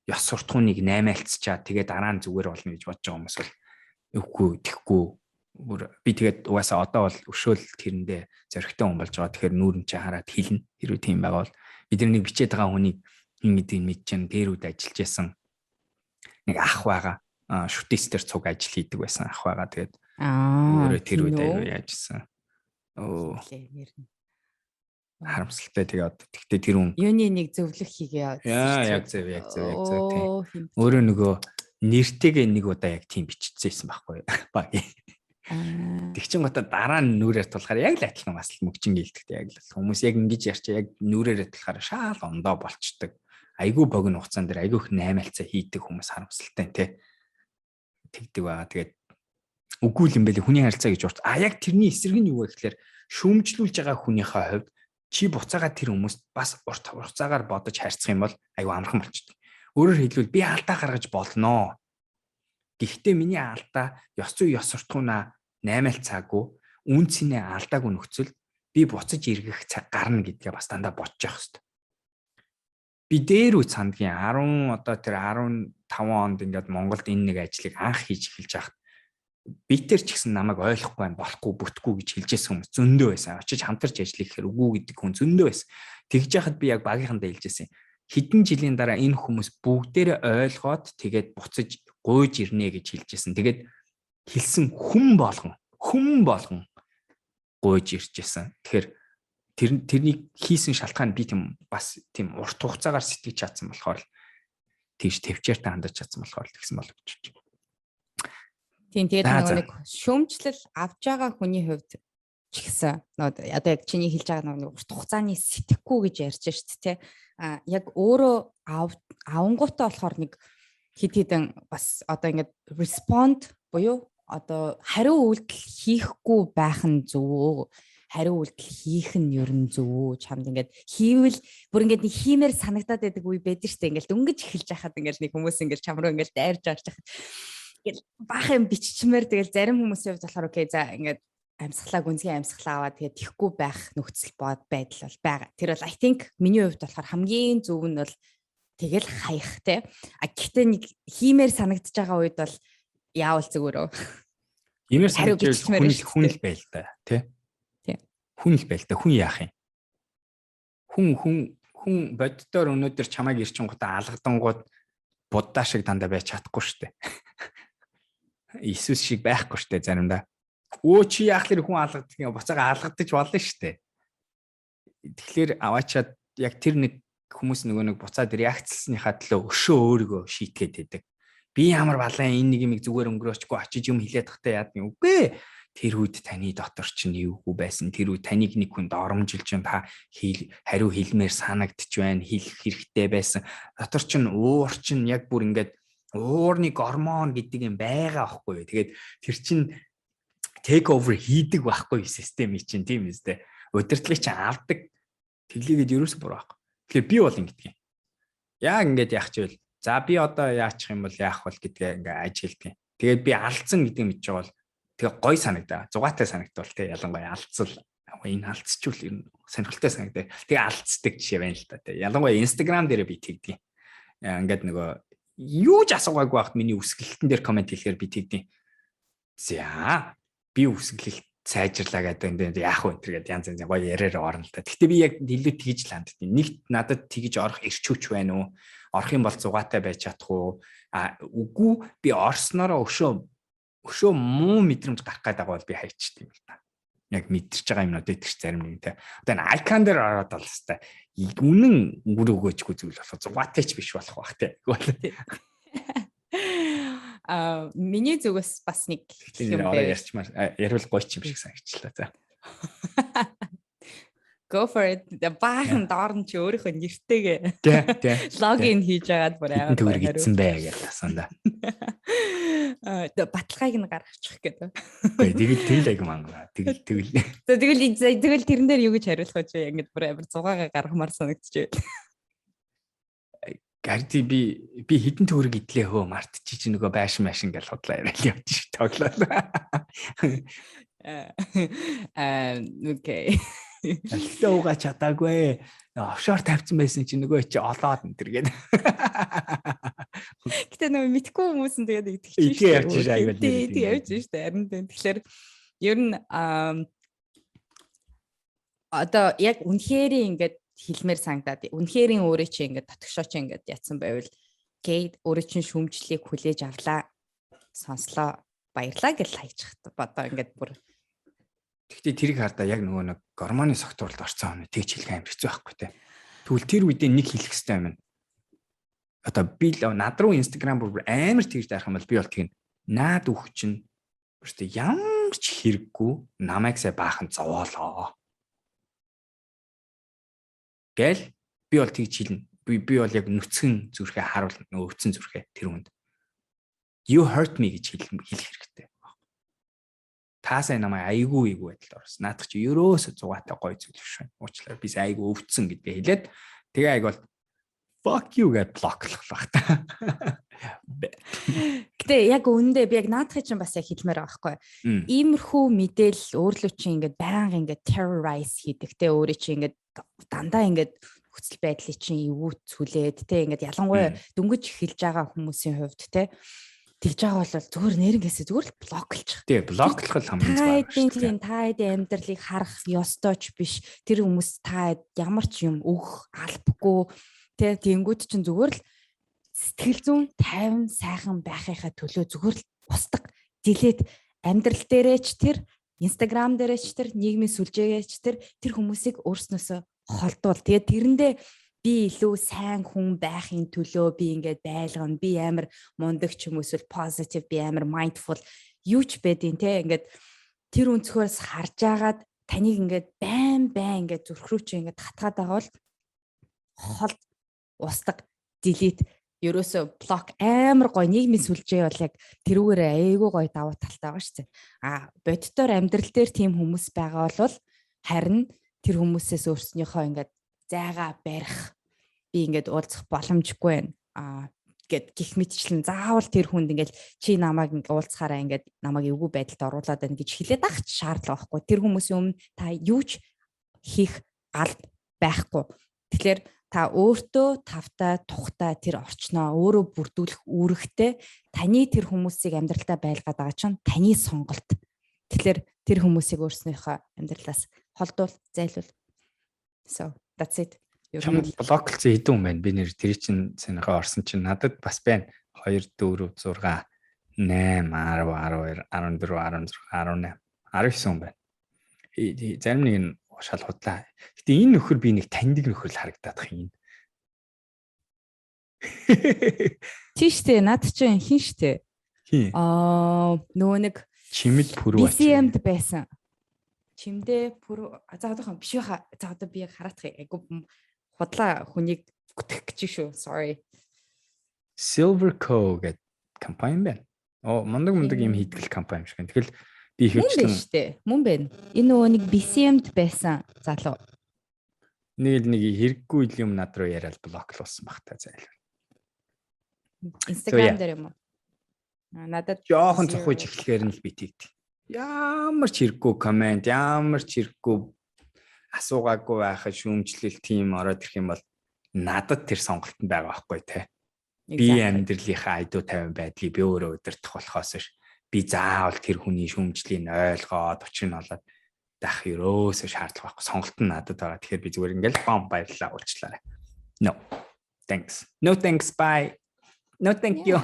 ёс суртахууныг наймаалцчаад тэгээ дараа нь зүгээр болно гэж бодож байгаа хүмүүс бол үгүй тэхгүй би тэгээд угаасаа одоо бол өшөөл тэрэндээ зөрөгтэй хүн болж байгаа. Тэгэхээр нүүрэн чи хараад хэлнэ. Хэрвээ тийм байгаа бол бидний бичээд байгаа хүнийг хин гэдгийг мэдчихэн дээрүүд ажиллаж байсан нэг ах байгаа. Шүтээстер цуг ажил хийдэг байсан ах байгаа. Тэгээд өөрөө тэрүүд аяа яажсан. Харамсалтай тэгээ одоо тэгтээ тэр хүн юуны нэг зөвлөх хийгээ. Яг зөв тийм. Өөрөө нөгөө нэртэйгээ нэг удаа яг тийм биччихсэн байхгүй баг. Тэгчин гоо дараа нь нүрээр тулахаар яг л адилхан бас л мөгжин гэлтэгтэй яг л хүмүүс яг ингэж ярьчаа яг нүрээрээ тулахаар шаал ондоо болчдөг. Айгүй богино хугацаан дээр айгүй их наймаалцаа хийдэг хүмүүс харамсалтай те. Тэгдэг байгаа. Тэгээд үгүй юм байли хүний харилцаа гэж урт. Яг тэрний эсрэг нь юу вэ гэхээр шүүмжлүүлж байгаа хүнийхээ хувьд чи буцаага тэр хүмүүст бас урт хугацаагаар бодож харьцах юм бол айгүй амархан болчдөг. Өөрөөр хэлбэл би алдаа гаргаж болноо. Гэхдээ миний алдаа ёс зүй ёс суртахуунаа наймаалцаагүй үнцний алдаагүй нөхцөл би буцаж эргэх цаг гарна гэдгээ бас дандаа бодож явах хэрэгтэй. Би дээр үе цандгийн 10 одоо тэр 15 онд ингээд Монголд энэ нэг ажлыг анх хийж эхэлж байхад битэр ч гэсэн намайг ойлгохгүй байна, болохгүй, бүтггүй гэж хэлжсэн хүмүүс зөндөө байсан. Очиж хамтарч ажиллах гэхээр үгүй гэдэг хүн зөндөө байсан. Тэгж яхад би яг багийнхандаа хэлжсэн. Хэдэн жилийн дараа энэ хүмүүс бүгдээрээ ойлгоод тэгээд буцаж гуйж ирнэ гэж хэлжсэн. Тэгээд хэлсэн хүн болгон гуйж иржсэн. Тэгэхээр тэрний хийсэн шалтгаан би тийм бас тийм урт хугацаагаар сэтгэж чадсан болохоор л тийш төвчээртэй хандаж чадсан болохоор л тэгсэн болов гэж байна. Тийм тэгээд нэг шүүмжлэл авж байгаа хүний хувьд ч гэсэн одоо яг чиний хэлж байгаа нэг урт хугацааны сэтгэхгүй гэж ярьж шít те. Яг өөрөө авангуудаа болохоор нэг хэд хэдэн бас одоо ингээд respond буюу одоо хариу үйлдэл хийхгүй байх нь зөв. Хариу үйлдэл хийх нь ер нь зөв. Чамд ингээд хийвэл бүр ингээд нэг хиймээр санагдаад байдаг үе байдаг штэ. Ингээд дөнгөж эхэлж байхад ингээд нэг хүмүүс ингээд чам руу ингээд дайрж орж байхад ингээд баах юм биччмээр тэгэл зарим хүмүүсийн хувьд болохоор окей за ингээд амьсгалаа гүнзгий амьсгалаа аваад тэгээд тэхгүй байх нөхцөл байдал бол байгаа. Тэр бол I think миний хувьд болохоор хамгийн зөв нь бол тэгэл хаях те. Гэхдээ нэг хиймээр санагдаж байгаа үед бол яавал зүгээрөө. Иймэр санагдаж хүн л байл та тий. Хүн л байл та хүн яах юм? Хүн боддоор өнөөдөр чамайг ирчингуудаа алгадангууд буддаа шиг дандаа байж чадахгүй штэ. Иесус шиг байхгүй штэ заримдаа. Өө чи яах лэр хүн алгаддаг юм буцаага алгадаж болно штэ. Тэгэхээр аваачаад яг тэр нэг хүмүүс нэг буцаад реакцлсныхаа төлөө өшөө өөрийгөө шийтгээд байдаг. Би ямар балаа энэ нэг юм зүгээр өнгөрөөчгүй очиж юм хэлээд тахтай яад юм үгүй. Тэр үед таны дотор чинь юугүй байсан. Тэр үед таныг нэг хүн доромжилж та хариу хэлмээр санагдчих байна. Хэлэх хэрэгтэй байсан. Дотор чинь уур чинь яг бүр ингээд уурны гормон гэдэг юм байгаа байхгүй. Тэгээд тэр чинь take over хийдэг байхгүй систем чинь тийм үстэй. Удирдлагыг чинь авдаг. Тэглийгээд ерөөсөө буруу байхгүй. Тэгэхээр би бол ингэдэг юм. Яг ингээд яах ч вэ? За би одоо яачих юм бол яах вэ гэдгээ ингээд ажиглдаг. Тэгээд би алдсан гэдэг мэдж байгаа бол тэгээ гой санагдаа. Зугаатай санагдвал тэгээ ялангуяа алдцал энэ алдцчул ер нь сонирхолтой санагдаа. Тэгээ алдцдаг жишээ байна л та. Тэгээ ялангуяа Instagram дээр би тэгдэг. Ингээд нөгөө юу ч асуугаагүй байхад миний үсгэлтэн дээр комент хийхээр би тэгдэг. За би үсгэлэлт сайжрлаа гэдэг яах вэ гэдэг янз янз гоё яриараа орно л та. Гэхдээ би яг илүү тэгж л ханддаг. Нэг надад тэгж орох ирчүүч байна уу? Орох юм бол зугаатай байж чадах уу? Үгүй би орсноороо өшөө муу мэдрэмж гарах гэдэг бол би хайчдаг юм л та. Яг мэдэрч байгаа юмнууд идэх зарим нэг те. Одоо энэ icon дээр ороод бол хэвээр үнэн өнгөрөөгөөчгүй зүйл болох зугаатай ч биш болох бах те. Миний зүгээс бас нэг тийм ороо ярьчмаар ярил гоё ч юм шиг санагчлаа за. Go for it. Баахан доор нь чи өөрийнхөө нэртэйгээ логин хийж агаад бүр амар төгрөг ицсэн бай гэж асуунда. Баталгааг нь гаргачих гэдэг. Тэгэл аяг мангана. Тэгэл тэрэн дээр юу гэж хариулах вэ? Ингээд бүр амар 6-гаа гаргамаар санагдчихэ. Гарди би хідэн төгрөг идлээ хөө мартчих чи нөгөө байшин машин гэж худлаа яриад явчих тоглоо. Окей. Алхтаа угаа чадаагүй. Офшор тавьсан байсан чи нөгөө чи олоод энэ төр гээд. Гэтэ нөгөө мэдхгүй хүмүүс нь тэгээд итгэж шүү. Тэгээд явж шүү дээ. Харин тэгэхээр ер нь одоо яг үнэхээр ингээд хэлмээр санагдаад үнэхээр өөрөө чи ингээд татгшоо чи ингээд ятсан байвал гээд өөрөө чи шүмжлийг хүлээж авлаа. Сонслоо. Баярлаа гэж хайчих бодоо ингээд бүр. Гэхдээ тэрийг хардаа яг нөгөө нэг гормоны согтууралд орсон хүн тэгж хэлэх амар хэцүү байхгүй те. Тэгвэл тэр үедээ нэг хэлэх хэрэгтэй юм. Одоо би над руу Instagram бүр амар тэгж дарах юм бол би бол тийм наад үх чинь өөртөө ямар ч хэрэггүй намайг сая баахан зовоолоо. Гэл би бол тэгж хэлнэ. Би бол яг нүцгэн зүрхээ харуулна нөгөө өвцөн зүрхээ тэр хүнд. You hurt me гэж хэлэх хэрэгтэй. Таасаа намайг айгүй байдалд орсон. Наадах чи ерөөсө зугаатай гой зүйл биш байна. Уучлаарай би айгүй өвдсөн гэдгээ хэлээд тэгээ айг бол fuck you гэж блоклох баг та. Гэтэ яг үүндээ би яг наадахыг чинь бас яг хэлмээр байгаа байхгүй. Иймэрхүү мэдээлэл өөрлөө чи ингээд байнга ингээд terrorize хийдэг те өөрөө чи ингээд дандаа ингээд нөхцөл байдлыг чинь эвүүцүүлээд те ингээд ялангуяа дөнгөж эхэлж байгаа хүмүүсийн хувьд те тэгж байгаа бол зүгээр нэрнгээсээ зүгээр л блоклчих. Тий, блоклох л хамгийн зөв. Та хэдийн амьдралыг харах ёстойч биш. Тэр хүмүүс та ямар ч юм өгөх албагүй. Тэ тэнгууд чинь зүгээр л сэтгэл зүйн 50 сайхан байхынхаа төлөө зүгээр л устдаг. Дилээд амьдрал дээрээ ч тэр Instagram дээрээ ч тэр нийгмийн сүлжээгээ ч тэр хүмүүсийг өөрснөөсөө холдуул. Тэгээд тэрэндээ би илүү сайн хүн байхын төлөө би ингээд байлгана. Би амар мундаг ч юм эсвэл positive, би амар mindful юу ч байдیں۔ Тэ ингээд тэр өнцгөөс харж агаад таныг ингээд байн ингээд зүрх рүү чи ингээд хатгаад байгаа бол холд устдаг delete ерөөсө блок амар гой нийгмийн сүлжээ бол яг тэрүүгээр айгүй гой давуу талтай байгаа шүү дээ. Боддоор амьдрал дээр тийм хүмүүс байгаа бол харин тэр хүмүүсээс өөрснийхөө ингээд зайгаа барих би ингээд уулзах боломжгүй байна. Гэт гих мэтчлэн заавал тэр хүнд ингээд чи намайг ингээд уулзахаараа ингээд намайг эвгүй байдалд оруулаад байна гэж хэлээд ах шаардлага байхгүй. Тэр хүмүүсийн өмнө та юу ч хийх алба байхгүй. Тэгэхээр та өөртөө тавтай тухтай тэр орчноо өөрөө бүрдүүлэх үүрэгтэй таны тэр хүмүүсийг амьдралдаа байлгаад байгаа чинь таны сонголт. Тэгэхээр тэр хүмүүсийг өөрснийхөө амьдралаас холдуул, зайлуул. So that's it. Блоклцсан хэдэн хүн байна. Би нэр тэр чинь санийхаа орсон чинь надад бас байна. 2 4 6 8 10 12 14 16 18 19 хүн байна. Зарим нэг нь шал худлаа. Гэтэ энэ нөхөр би нэг таньдаг нөхөр л харагдаад байна. Тийштэй над чинь хин штэ. Нөгөө нэг чимэд пүрүү BCM-д байсан. Чимдээ пүрүү заадах биш байха. За одоо би хараадах айгу худлаа хүнийг гүтэх гэж шүү. Sorry. Silverco гэдэг компани байна. Мундаг юм хийдэг компани юм шиг байна. Тэгэл би ихэвчлэн мөн байна. Энэ нөгөө нэг BCM-д байсан залуу. Нэг хэрэггүй юм над руу яриад блоклуулсан баг та зайлгүй. Instagram дээр юм уу? Надад жоохон цохож эхлэхээр нь л би тэгдэг. Ямар ч хэрэггүй комент, ямар ч хэрэггүй асуугаагүй байхад шүүмжлэл тийм ороод ирэх юм бол надад тэр сонголтод байгаа байхгүй те. Би амьдралынхаа айдуу 50 байдлыг би өөрөө удирдах болохоос би заавал тэр хүний шүүмжлийг ойлгоод учрыг нь олоод дах ерөөсөө шаардлага байхгүй. Сонголт нь надад байгаа. Тэгэхээр би зүгээр ингээл бам баярлалаа уулчлаарай. No. Thanks. No thanks. Bye. No thank you.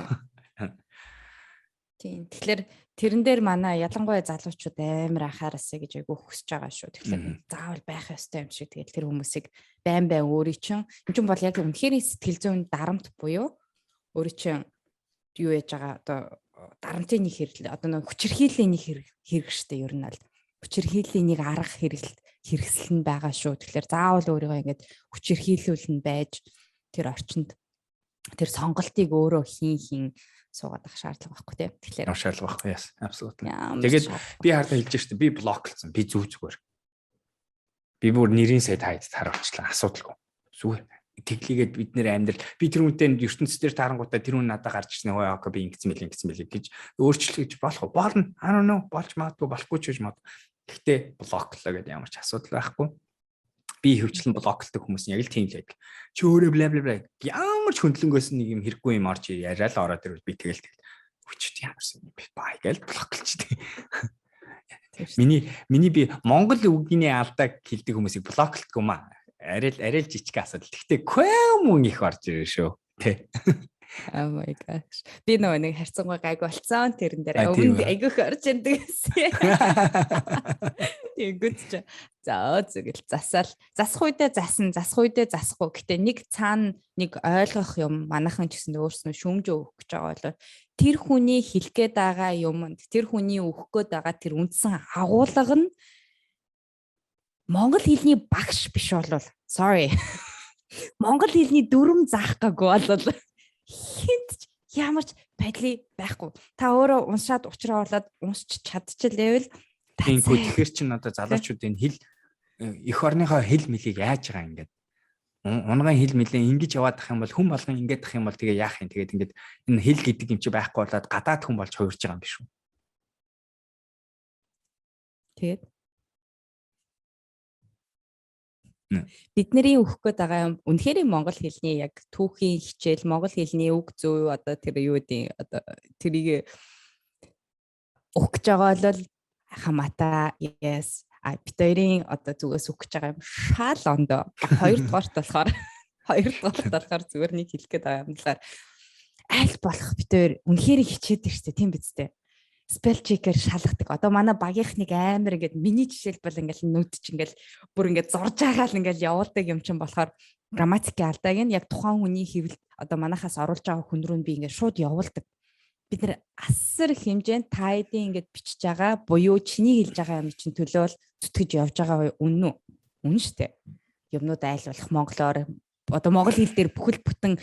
Тийм. Тэгэхээр тэрэн дээр манай ялангуяа залуучууд амар анхаарасаа гэж айгу хүсэж байгаа шүү. Тэгэхээр заавал байх ёстой юм шиг тэгэл тэр хүмүүсийг байн өөрийн чинь энэ ч бол яг үнэхээр сэтгэл зүйн дарамт буюу өөрийн чинь юу яж байгаа одоо дарамтын нэг хэрэглээ одоо нэг хүчирхийллийн нэг хэрэг штэ ер нь аль хүчирхийллийн нэг арга хэрэгсэл нь байгаа шүү. Тэгэхээр заавал өөрийгөө ингээд хүчирхийлүүлнэ байж тэр орчинд тэр сонголтыг өөрөө хийн суугаад ах шаардлага байхгүй тийм. Тэгэхээр шаардлага байхгүй. Yes, absolutely. Тэгээд би хардаа хэлж штэ би блоклсон. Би зүгээр. Би бүр нэрийн сайд хайд харуулчлаа. Асуудалгүй. Зүгээр. Тэглийгээд бид нэр амьдрал би тэр үнтэй ертөнцийн дээр таарангуудаа тэр хүн надад гарч ирсэн хөө окей би ингэсэн мэлий гэж өөрчлөж болох уу? Болно. I don't know. Болж магадгүй болохгүй ч гэж мод. Гэхдээ блоклоо гэдэг ямар ч асуудал байхгүй. Би хөвчлэн блоклдог хүмүүс яг л тийм л байдаг. Чи өөрөө бла ямар ч хөндлөнгөөс нэг юм хэрэггүй юм орж яриа л ороод ирвэл би тэгэл хүчтэй ямарсан би бай гэж блоклчихдээ. Миний би Монгол үгний алдааг хэлдэг хүмүүсийг блоклдгоо маа. Арай л жижиг асуудал. Гэхдээ мөн их орж ирэн шүү. Тэ. Oh my gosh. Би нэг харьцангуй гайг болцсон тэрэн дээр өмнө айгүйх орж ирдэг гэсэн. Тэгвэл ч за зүгэл засах үедээ засахгүй. Гэтэ нэг цаана нэг ойлгох юм манайхан ч гэсэн өөрснөө шүмж өгөх гэж байгаа бол тэр хүний хэлэх гээд байгаа юмд тэр хүний өгөх гээд байгаа тэр үндсэн агуулга нь Монгол хэлний багш биш болвол sorry. Монгол хэлний дүрм заах гаггүй болвол хинт ямар ч байдлыг байхгүй. Та өөрөө уншаад ухраа болоод уншиж чадчихлээвэл тиймгүй тэгэхээр чинь одоо залуучуудын хэл эх орныхоо хэл мэлийг яаж байгаа ингээд унган хэл мэлээ ингэж яваад ах юм бол хүн болгон ингэж ах юм бол тэгээ яах юм тэгээд ингээд энэ хэл гэдэг юм чи байхгүй болоод гадаад хүн болж хувирж байгаа юм биш үү? Тэгээд бидний өгөх гээд байгаа юм үнэхээр Монгол хэлний яг түүхийн хичээл Монгол хэлний үг зөв одоо тэр юу гэдэг одоо тэрийг өгөх гэж байгаа бол хамаата yes битэрийн одоо зүгээс өгөх гэж байгаа юм шал ондоо хоёрдугаарт болохоор зүгээр нэг хэлэх гээд байгаа юм болохоор аль болох битэр үнэхээр хичээдэг штэ тийм биз дээ. Spell checker шалгадаг. Одоо манай багийнх нэг амар ингээд миний жишээлбэл ингээд нүдч ингээд бүр ингээд зурж байгаа л ингээд явуулдаг юм чинь болохоор грамматикийн алдааг нь яг тухайн хүний хэвлэл одоо манахаас оруулж байгаа хүн рүү би ингээд шууд явуулдаг. Бид нэр асар хэмжээнд тайдын ингээд бичиж байгаа буюу чиний хэлж байгаа юм чинь төлөөл зүтгэж явж байгаа үнэн үү? Үнэн штэ. Юмнууд айл болох монголоор одоо монгол хэл дээр бүхэл бүтэн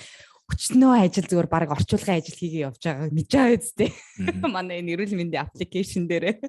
хүчнөө ажил зүгээр баг орчуулгын ажил хийгээ явж байгааг мэдэж байгаа үстэй. Манай энэ эрүүл мэндийн аппликейшн дээр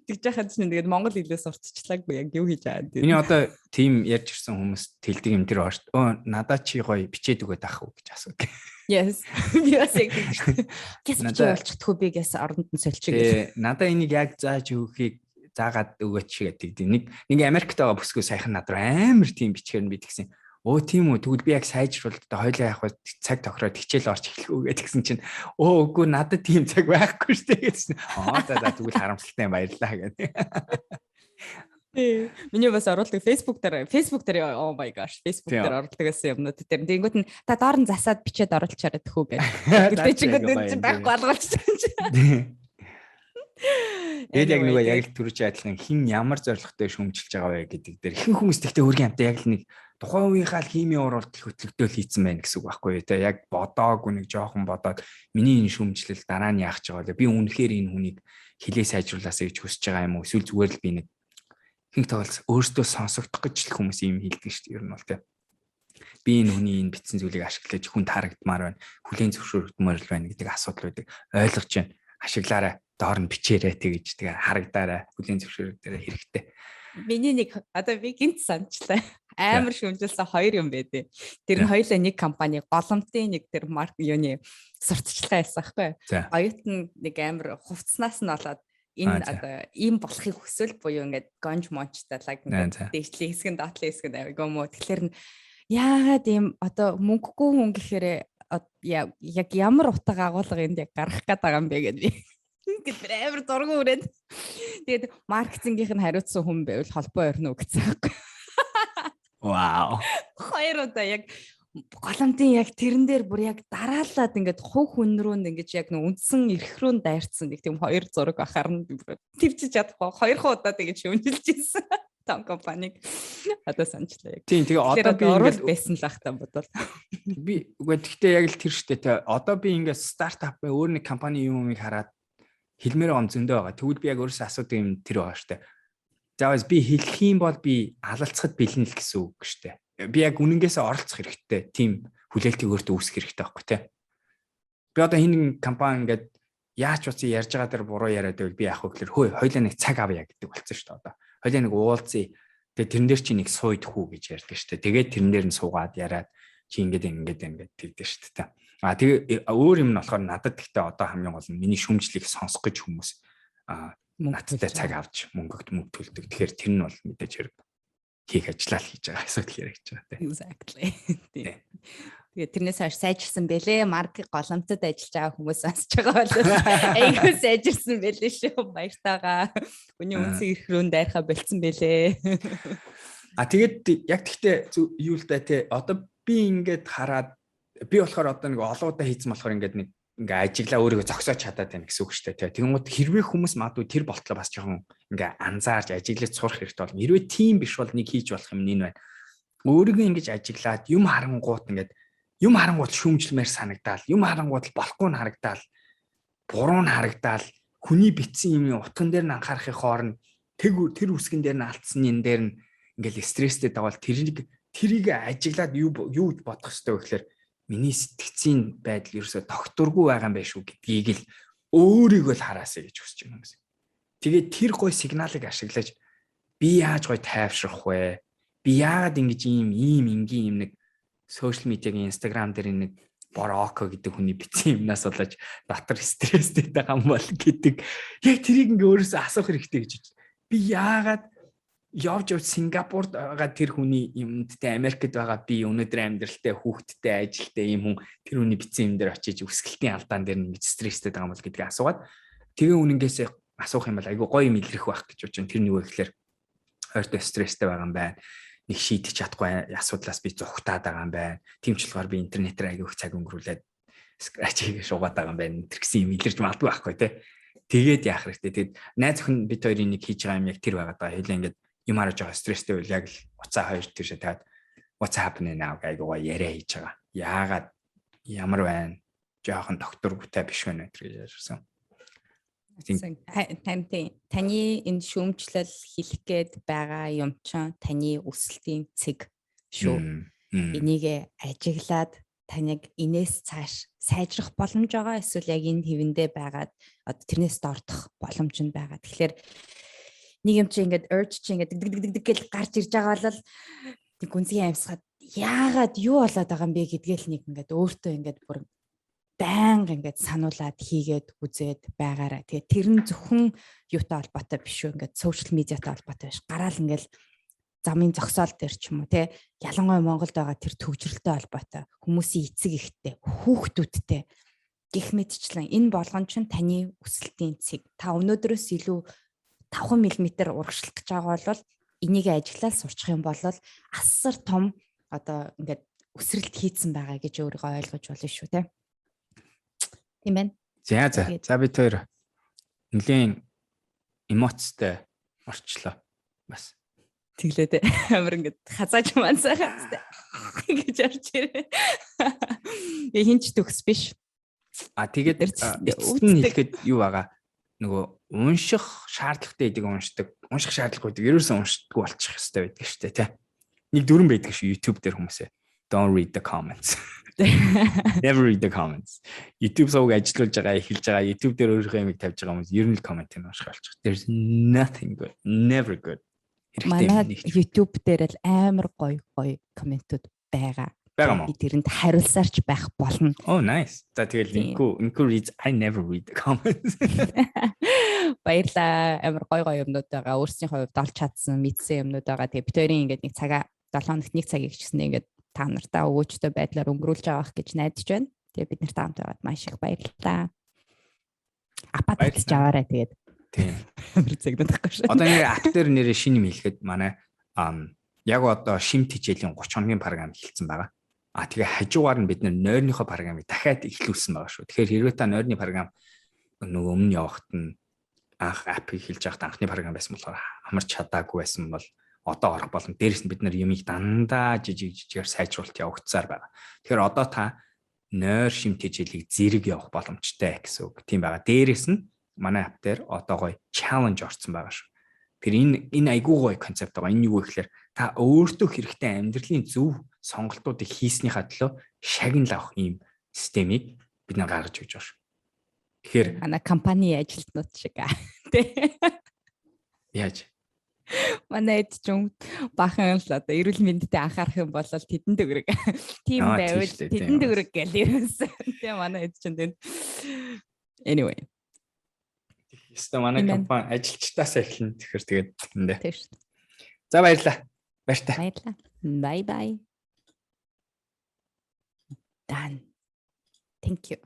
тэгж яхад чинь тэгээд монгол хэлээс уртчлаагүй яг юу хийж байгаа юм. Миний одоо тийм ярьж ирсэн хүмүүс тэлдэг юм тэр бааш. Надаа чи гоё бичээд өгöd ах уу гэж асуудаг. Yes. Би бас яг тийм. Гэс бичиж болчихдгүй би гэс оронд нь сольчих. Надаа энийг яг зааж өгөхийг заагаад өгөөч гэдэг. Нэг Америкт байгаа бүсгүй сайхан над руу амар тийм бичгээр нь бид гисэн. Оо тийм үү тэгвэл би яг сайжруулд одоо хоёлаа яг цаг тохироод хичээл орч эхлэх үү гэдгсэн чинь үгүй надад тийм цаг байхгүй шүү дээ гэсэн. За тэгвэл харамсалтай баярлаа гэдэг. Миний бас оруулдаг Facebook дээр oh my gosh Facebook дээр оруулдаг гэсэн юмнууд дээр тэгэнгүүт нь та доор нь засаад бичээд оруулчаарай тхүү гэдэг. Тэгтээ чигээр байхгүй алгуулчих чинь. Тэгээд яг нөгөө яг л түрүүч адилхан хин ямар зорилготой шүүмжилж байгаа вэ гэдэг дээр хэн хүмүүс тэгтээ өргөн амтаа яг л нэг тухайн үеийнхаа химийн уралдал хөтлөгдөөл хийцэн байна гэсэн үг байхгүй юу те яг бодоагүй нэг жоохон бодоод миний энэ шүүмжлэл дараа нь яах ч байгаа би үнэхээр энэ хүнийг хилээ сайжруулаасаа гэж хүсэж байгаа юм уу эсвэл зүгээр л би нэг хинт тоолс өөртөө сонсогдох гэж л хүмүүс юм хэлдэг шүү дээ ер нь бол те би энэ хүний энэ битсэн зүйлийг ашиглаж хүн тарагдмаар байна хүлээн зөвшөөрөгдмөр байна гэдэг асуудал байдаг ойлгож байна ашиглаарай доор нь бичээрэй тэгэж тэгээ харагдаарай хүлээн зөвшөөрөгдөрэй хэрэгтэй. Миний нэг одоо би гинт санчлаа. Амар шүмжилсэн хоёр юм байдэ. Тэр нь хоёулаа нэг компани голомтын нэг тэр марк юуны сурталчилгаа хийсэн байхгүй. Оюут нь нэг амар хувцснаас нь болоод энэ одоо ийм болохыг хүсвэл буюу ингээд гонж мончталаг ингээд дэвшлээ хэсгэн доотлын хэсгэн авиг юм уу. Тэгэхээр яагаад ийм одоо мөнгөгүй хүн гэхээр яг ямар утга агуулга энд яг гарах гээд байгаа юм бэ гэдэг би. Ингээд амар зургуу үрээд. Тэгээд маркетингийнх нь хариуцсан хүн байвал холбоо өрнө үү гэсэн юм. Вау. Хоёр удаа яг голомтын яг тэрэн дээр бүр яг дараалаад ингээд хувь хүн рүү ингээд яг нэг үндсэн эрх рүү дайрцсан нэг тийм хоёр зураг ахаар нь твчиж чадахгүй хоёр удаа тэгэж шүмжилж ирсэн. том компаниг одоо санчлаа яг. Тийм тэгээ одоо би ингээд байсан л ах та бодвол. Би үгүй гэхдээ яг л тэр штэ те. Одоо би ингээд стартап өөр нэг компани юмыг хараад хэлмээр он зөндөө байгаа. Тэгвэл би яг өөрөөсөө асуудаг юм тэр байгаа штэ. Заавал би хэлэх юм бол би алалцахад бэлэн л гэсэн үг штэ. Би яг үнэнгээсээ оролцох хэрэгтэй. Тим хүлээлтийг өөртөө үүсгэх хэрэгтэй байхгүй те. Би одоо хин компани ингээд яаж утсан ярьж байгаа дээр буруу яриад байвал би яах вэ гэхээр хөөе хоёлаа нэг цаг авъя гэдэг болсон шүү дээ одоо. Хоёлаа нэг уулзъя. Тэгээ тэрэн дээр чи нэг сууйд хүү гэж ярьдаг шүү дээ. Тэгээд тэрэн дээр нь суугаад яриад чи ингээд тэгдэж шүү дээ. Тэгээ өөр юм нь болохоор надад гэхдээ одоо хамгийн гол нь миний шүүмжлэгийг сонсох гэж хүмүүс надтай цаг авч мөнгө төлдөг. Тэгэхээр тэр нь бол мэдээж хэрэг хийх ажлаа л хийж байгаа асуудал яригч байгаа тийм. Exactly. Тэгээ тэрнээс хойш сайжирсан бэлээ. Маркетинг голомцод ажиллаж байгаа хүмүүс сонсож байгаа бол айгүй сайжирсан бэлээ шүү. Баяртайгаа. Хүний үнсийн эрх рүү дайрхаа болцсон бэлээ. Тэгээд яг тэгтээ юу л да тий. Одоо би ингээд хараад би болохоор одоо нэг олоодаа хийцэн болохоор ингээд ажиглаа өөрийгөө зогсоож чадаад байна гэсэн үг шүү дээ. Тэгэнгუთ хэрвээ хүмүүс магадгүй тэр болтлоо бас жоохон ингээ анзаарч ажиглаж сурах хэрэгтэй бол хэрвээ тийм биш бол нэг хийж болох юм энэ байна. Өөрийгөө ингэж ажиглаад юм харангуут шүүмжлэмээр санагдаал, юм харангуут болохгүй нь харагдаал, буруу нь харагдаал, хүний битсэн юм утган дээр нь анхаарахын хооронд тэр үсгэн дээр нь алдсан юм дээр нь ингээл стресстэй давал тэрийг ажиглаад юу бодох ёстой вэ гэхээр миний сэтгцийн байдал ерөөсө тогтургүй байгаа юм байна шүү гэдгийг л өөрийгөө л хараасаа гэж хүсэж байна хүмүүс. Тэгээд тэр гой сигналыг ашиглаж би яаж гой тайвшрах вэ? Би яагаад ингэж ийм энгийн юм нэг сошиал медиагийн Instagram дээр нэг Бороко гэдэг хүний бичсэн юмнаас болоод дотор стресстэй байгаа юм бол гэдэг. Яг тэрийг ингээ өөрөөсөө асуух хэрэгтэй гэж. Би яагаад явж Сингапурт байгаа тэр хүний юмдтэй Америкт байгаа би өнөөдөр амьдралтай хүүхдтэй ажилтай юм хүн тэр хүний бичсэн юм дээр очиж өсгөлтийн алдаан дээр нэг стресстэй байгаа юм бол гэдгийг асуугаад тэгээ үнэнгээсээ асуух юм бол айгүй гоё юм илэрх байх гэж бодож байна. Тэр нэг вэ гэхээр ойртой стресстэй байгаа юм байна. Нэг шийдэж чадахгүй асуудлаас би зүхтаад байгаа юм байна. Тэмчлэгээр би интернетээр айгүй их цаг өнгөрүүлээд скрачийг шуугаад байгаа юм байна. Тэр гэсэн юм илэрч магадгүй байхгүй тий. Тэгээд яах хэрэгтэй. Тэгээд найз охин бид хоёрын нэг хийж байгаа юм яг тэр байгаа даа. Хэлээ ингээд юм харж байгаа стресстэй үйл яг л уцаа хоёр тийшээ таад what's happening now гайгаа яриа хийж байгаа. Яагаад ямар байна? Жохон докторгүй биш байна гэж ярьсан. Таны энэ шүүмжлэл хэлэх гээд байгаа юм чинь таны өсөлтийн цэг шүү. Энийг ажиглаад таныг инээс цааш сайжрах боломж байгаа эсвэл яг энэ хэвэндээ байгаад тэрнээс дордох боломж нь байгаа. Тэгэхээр нэг юм чи ингээд urge чи ингээд дг гэж гарч ирж байгаа бол тэг гүнзгий амьсгаад яагаад юу болоод байгаа юм бэ гэдгээл нэг ингээд өөртөө ингээд бүр байнга ингээд сануулад хийгээд үзээд байгаараа. Тэгээ тэр нь зөвхөн юутай холбоотой биш үү ингээд сошиал медиатай холбоотой биш. Гараал ингээд замын зогсоол дээр ч юм уу те ялангуяа Монголд байгаа тэр төвжрэлтэй холбоотой хүмүүсийн эцэг эхтэй хүүхдүүдтэй гэх мэтчлэн энэ болгон ч таны өсөлтийн цэг. Та өнөөдрөөс илүү 5 мм урагшлах гэж байгаа бол энийг ажиглаад сурчих юм бол асар том одоо ингээд өсрэлт хийцэн байгаа гэж өөрийгөө ойлгож болно шүү те. Тийм байна. За бид хоёр нэлийн эмоцтой орчлоо. Бас тэглээ те. Амар ингээд хазааж мансаа гэж орж ирээ. Хинч төгс биш. Тэгээд эцэст нь хэлэхэд юу байгаа? Нөгөө унших шаардлагатай эдэг уншдаг. Унших шаардлагагүй эдэг ерөөсөн уншдаггүй болчих хэвээр байдаг шүү дээ, тий. Нэг дүрэн байдаг шүү YouTube дээр хүмүүсээ. Don't read the comments. Never read the comments. YouTube сувг ажиллаж байгаа, эхэлж байгаа, YouTube дээр өөрийнхөө юмыг тавьж байгаа хүмүүс ер нь л коммент нь унших болчих. There's nothing good. Never good. Манай YouTube дээр л амар гоё комментууд байгаа. Би тэрэнд хариулсаарч байх болно. Oh nice. За тэгэл инкүү reads I never read the comments. Баярлаа. Амар гоё юмнууд байгаа. Өөрсдийн хувьд олж чадсан, мэдсэн юмнууд байгаа. Тэгээ бид хоёрын ингээд нэг цагаа 7 хоногт нэг цагийг гिचсэн ингээд та нартаа өвөөчтэй байдлаар өнгөрүүлж байгаа гэж найдаж байна. Тэгээ бид нарт хамт байгаад маш их баярлалаа. Апатч аваарай тэгээд. Тийм. Амар зэгнэхгүй шүү. Одоо нэг ап дээр нэрээ шинэ юм хэлэхэд манай яг одоо шимт хичээлийн 30 хоногийн програм эхэлсэн байгаа. Тэгээ хажуугаар нь бид нойрныхоо програмыг дахиад эхлүүлсэн байгаа шүү. Тэгэхээр хэрвээ та нойрны програм нөгөө өмнө явахт нь анх апп эхэлж байхад анхны програм байсан болохоор хамарч чадаагүй байсан бол одоо орох болон дээрэс нь бид нар юмыг дандаа жижигээр сайжруулалт явагдсаар байгаа. Тэгэхээр одоо та нойр шимт хичээлийг зэрэг явах боломжтой гэсэн үг. Тийм байгаа. Дээрэс нь манай app дээр одоо гоё challenge орсон байгаа шүү. Тэгэхээр энэ айгүй гоё концепт байгаа. Энэ юу вэ гэхээр та өөртөө хэрэгтэй амьдралын зөв сонголтуудыг хийснийхаа төлөө шагнал авах ийм системийг бид нар гаргаж өгч байгаа шүү. Тэгэхээр манай компани ажилтнууд шиг тий. яаж манай эд ч бахан л одоо эрүүл мэндэд анхаарах юм бол тэдэн төгрөг. Тийм байвал тэдэн төгрөг гэл ерөөсөн. Тэ манай эд ч энэ. Anyway. Эсвэл манай компани ажилчдаас эхэлнэ. Тэгэхээр тэгээд эндээ. Тийм шүү. За баярлалаа. Баяртай. Баярлалаа. Bye bye. Done. Thank you.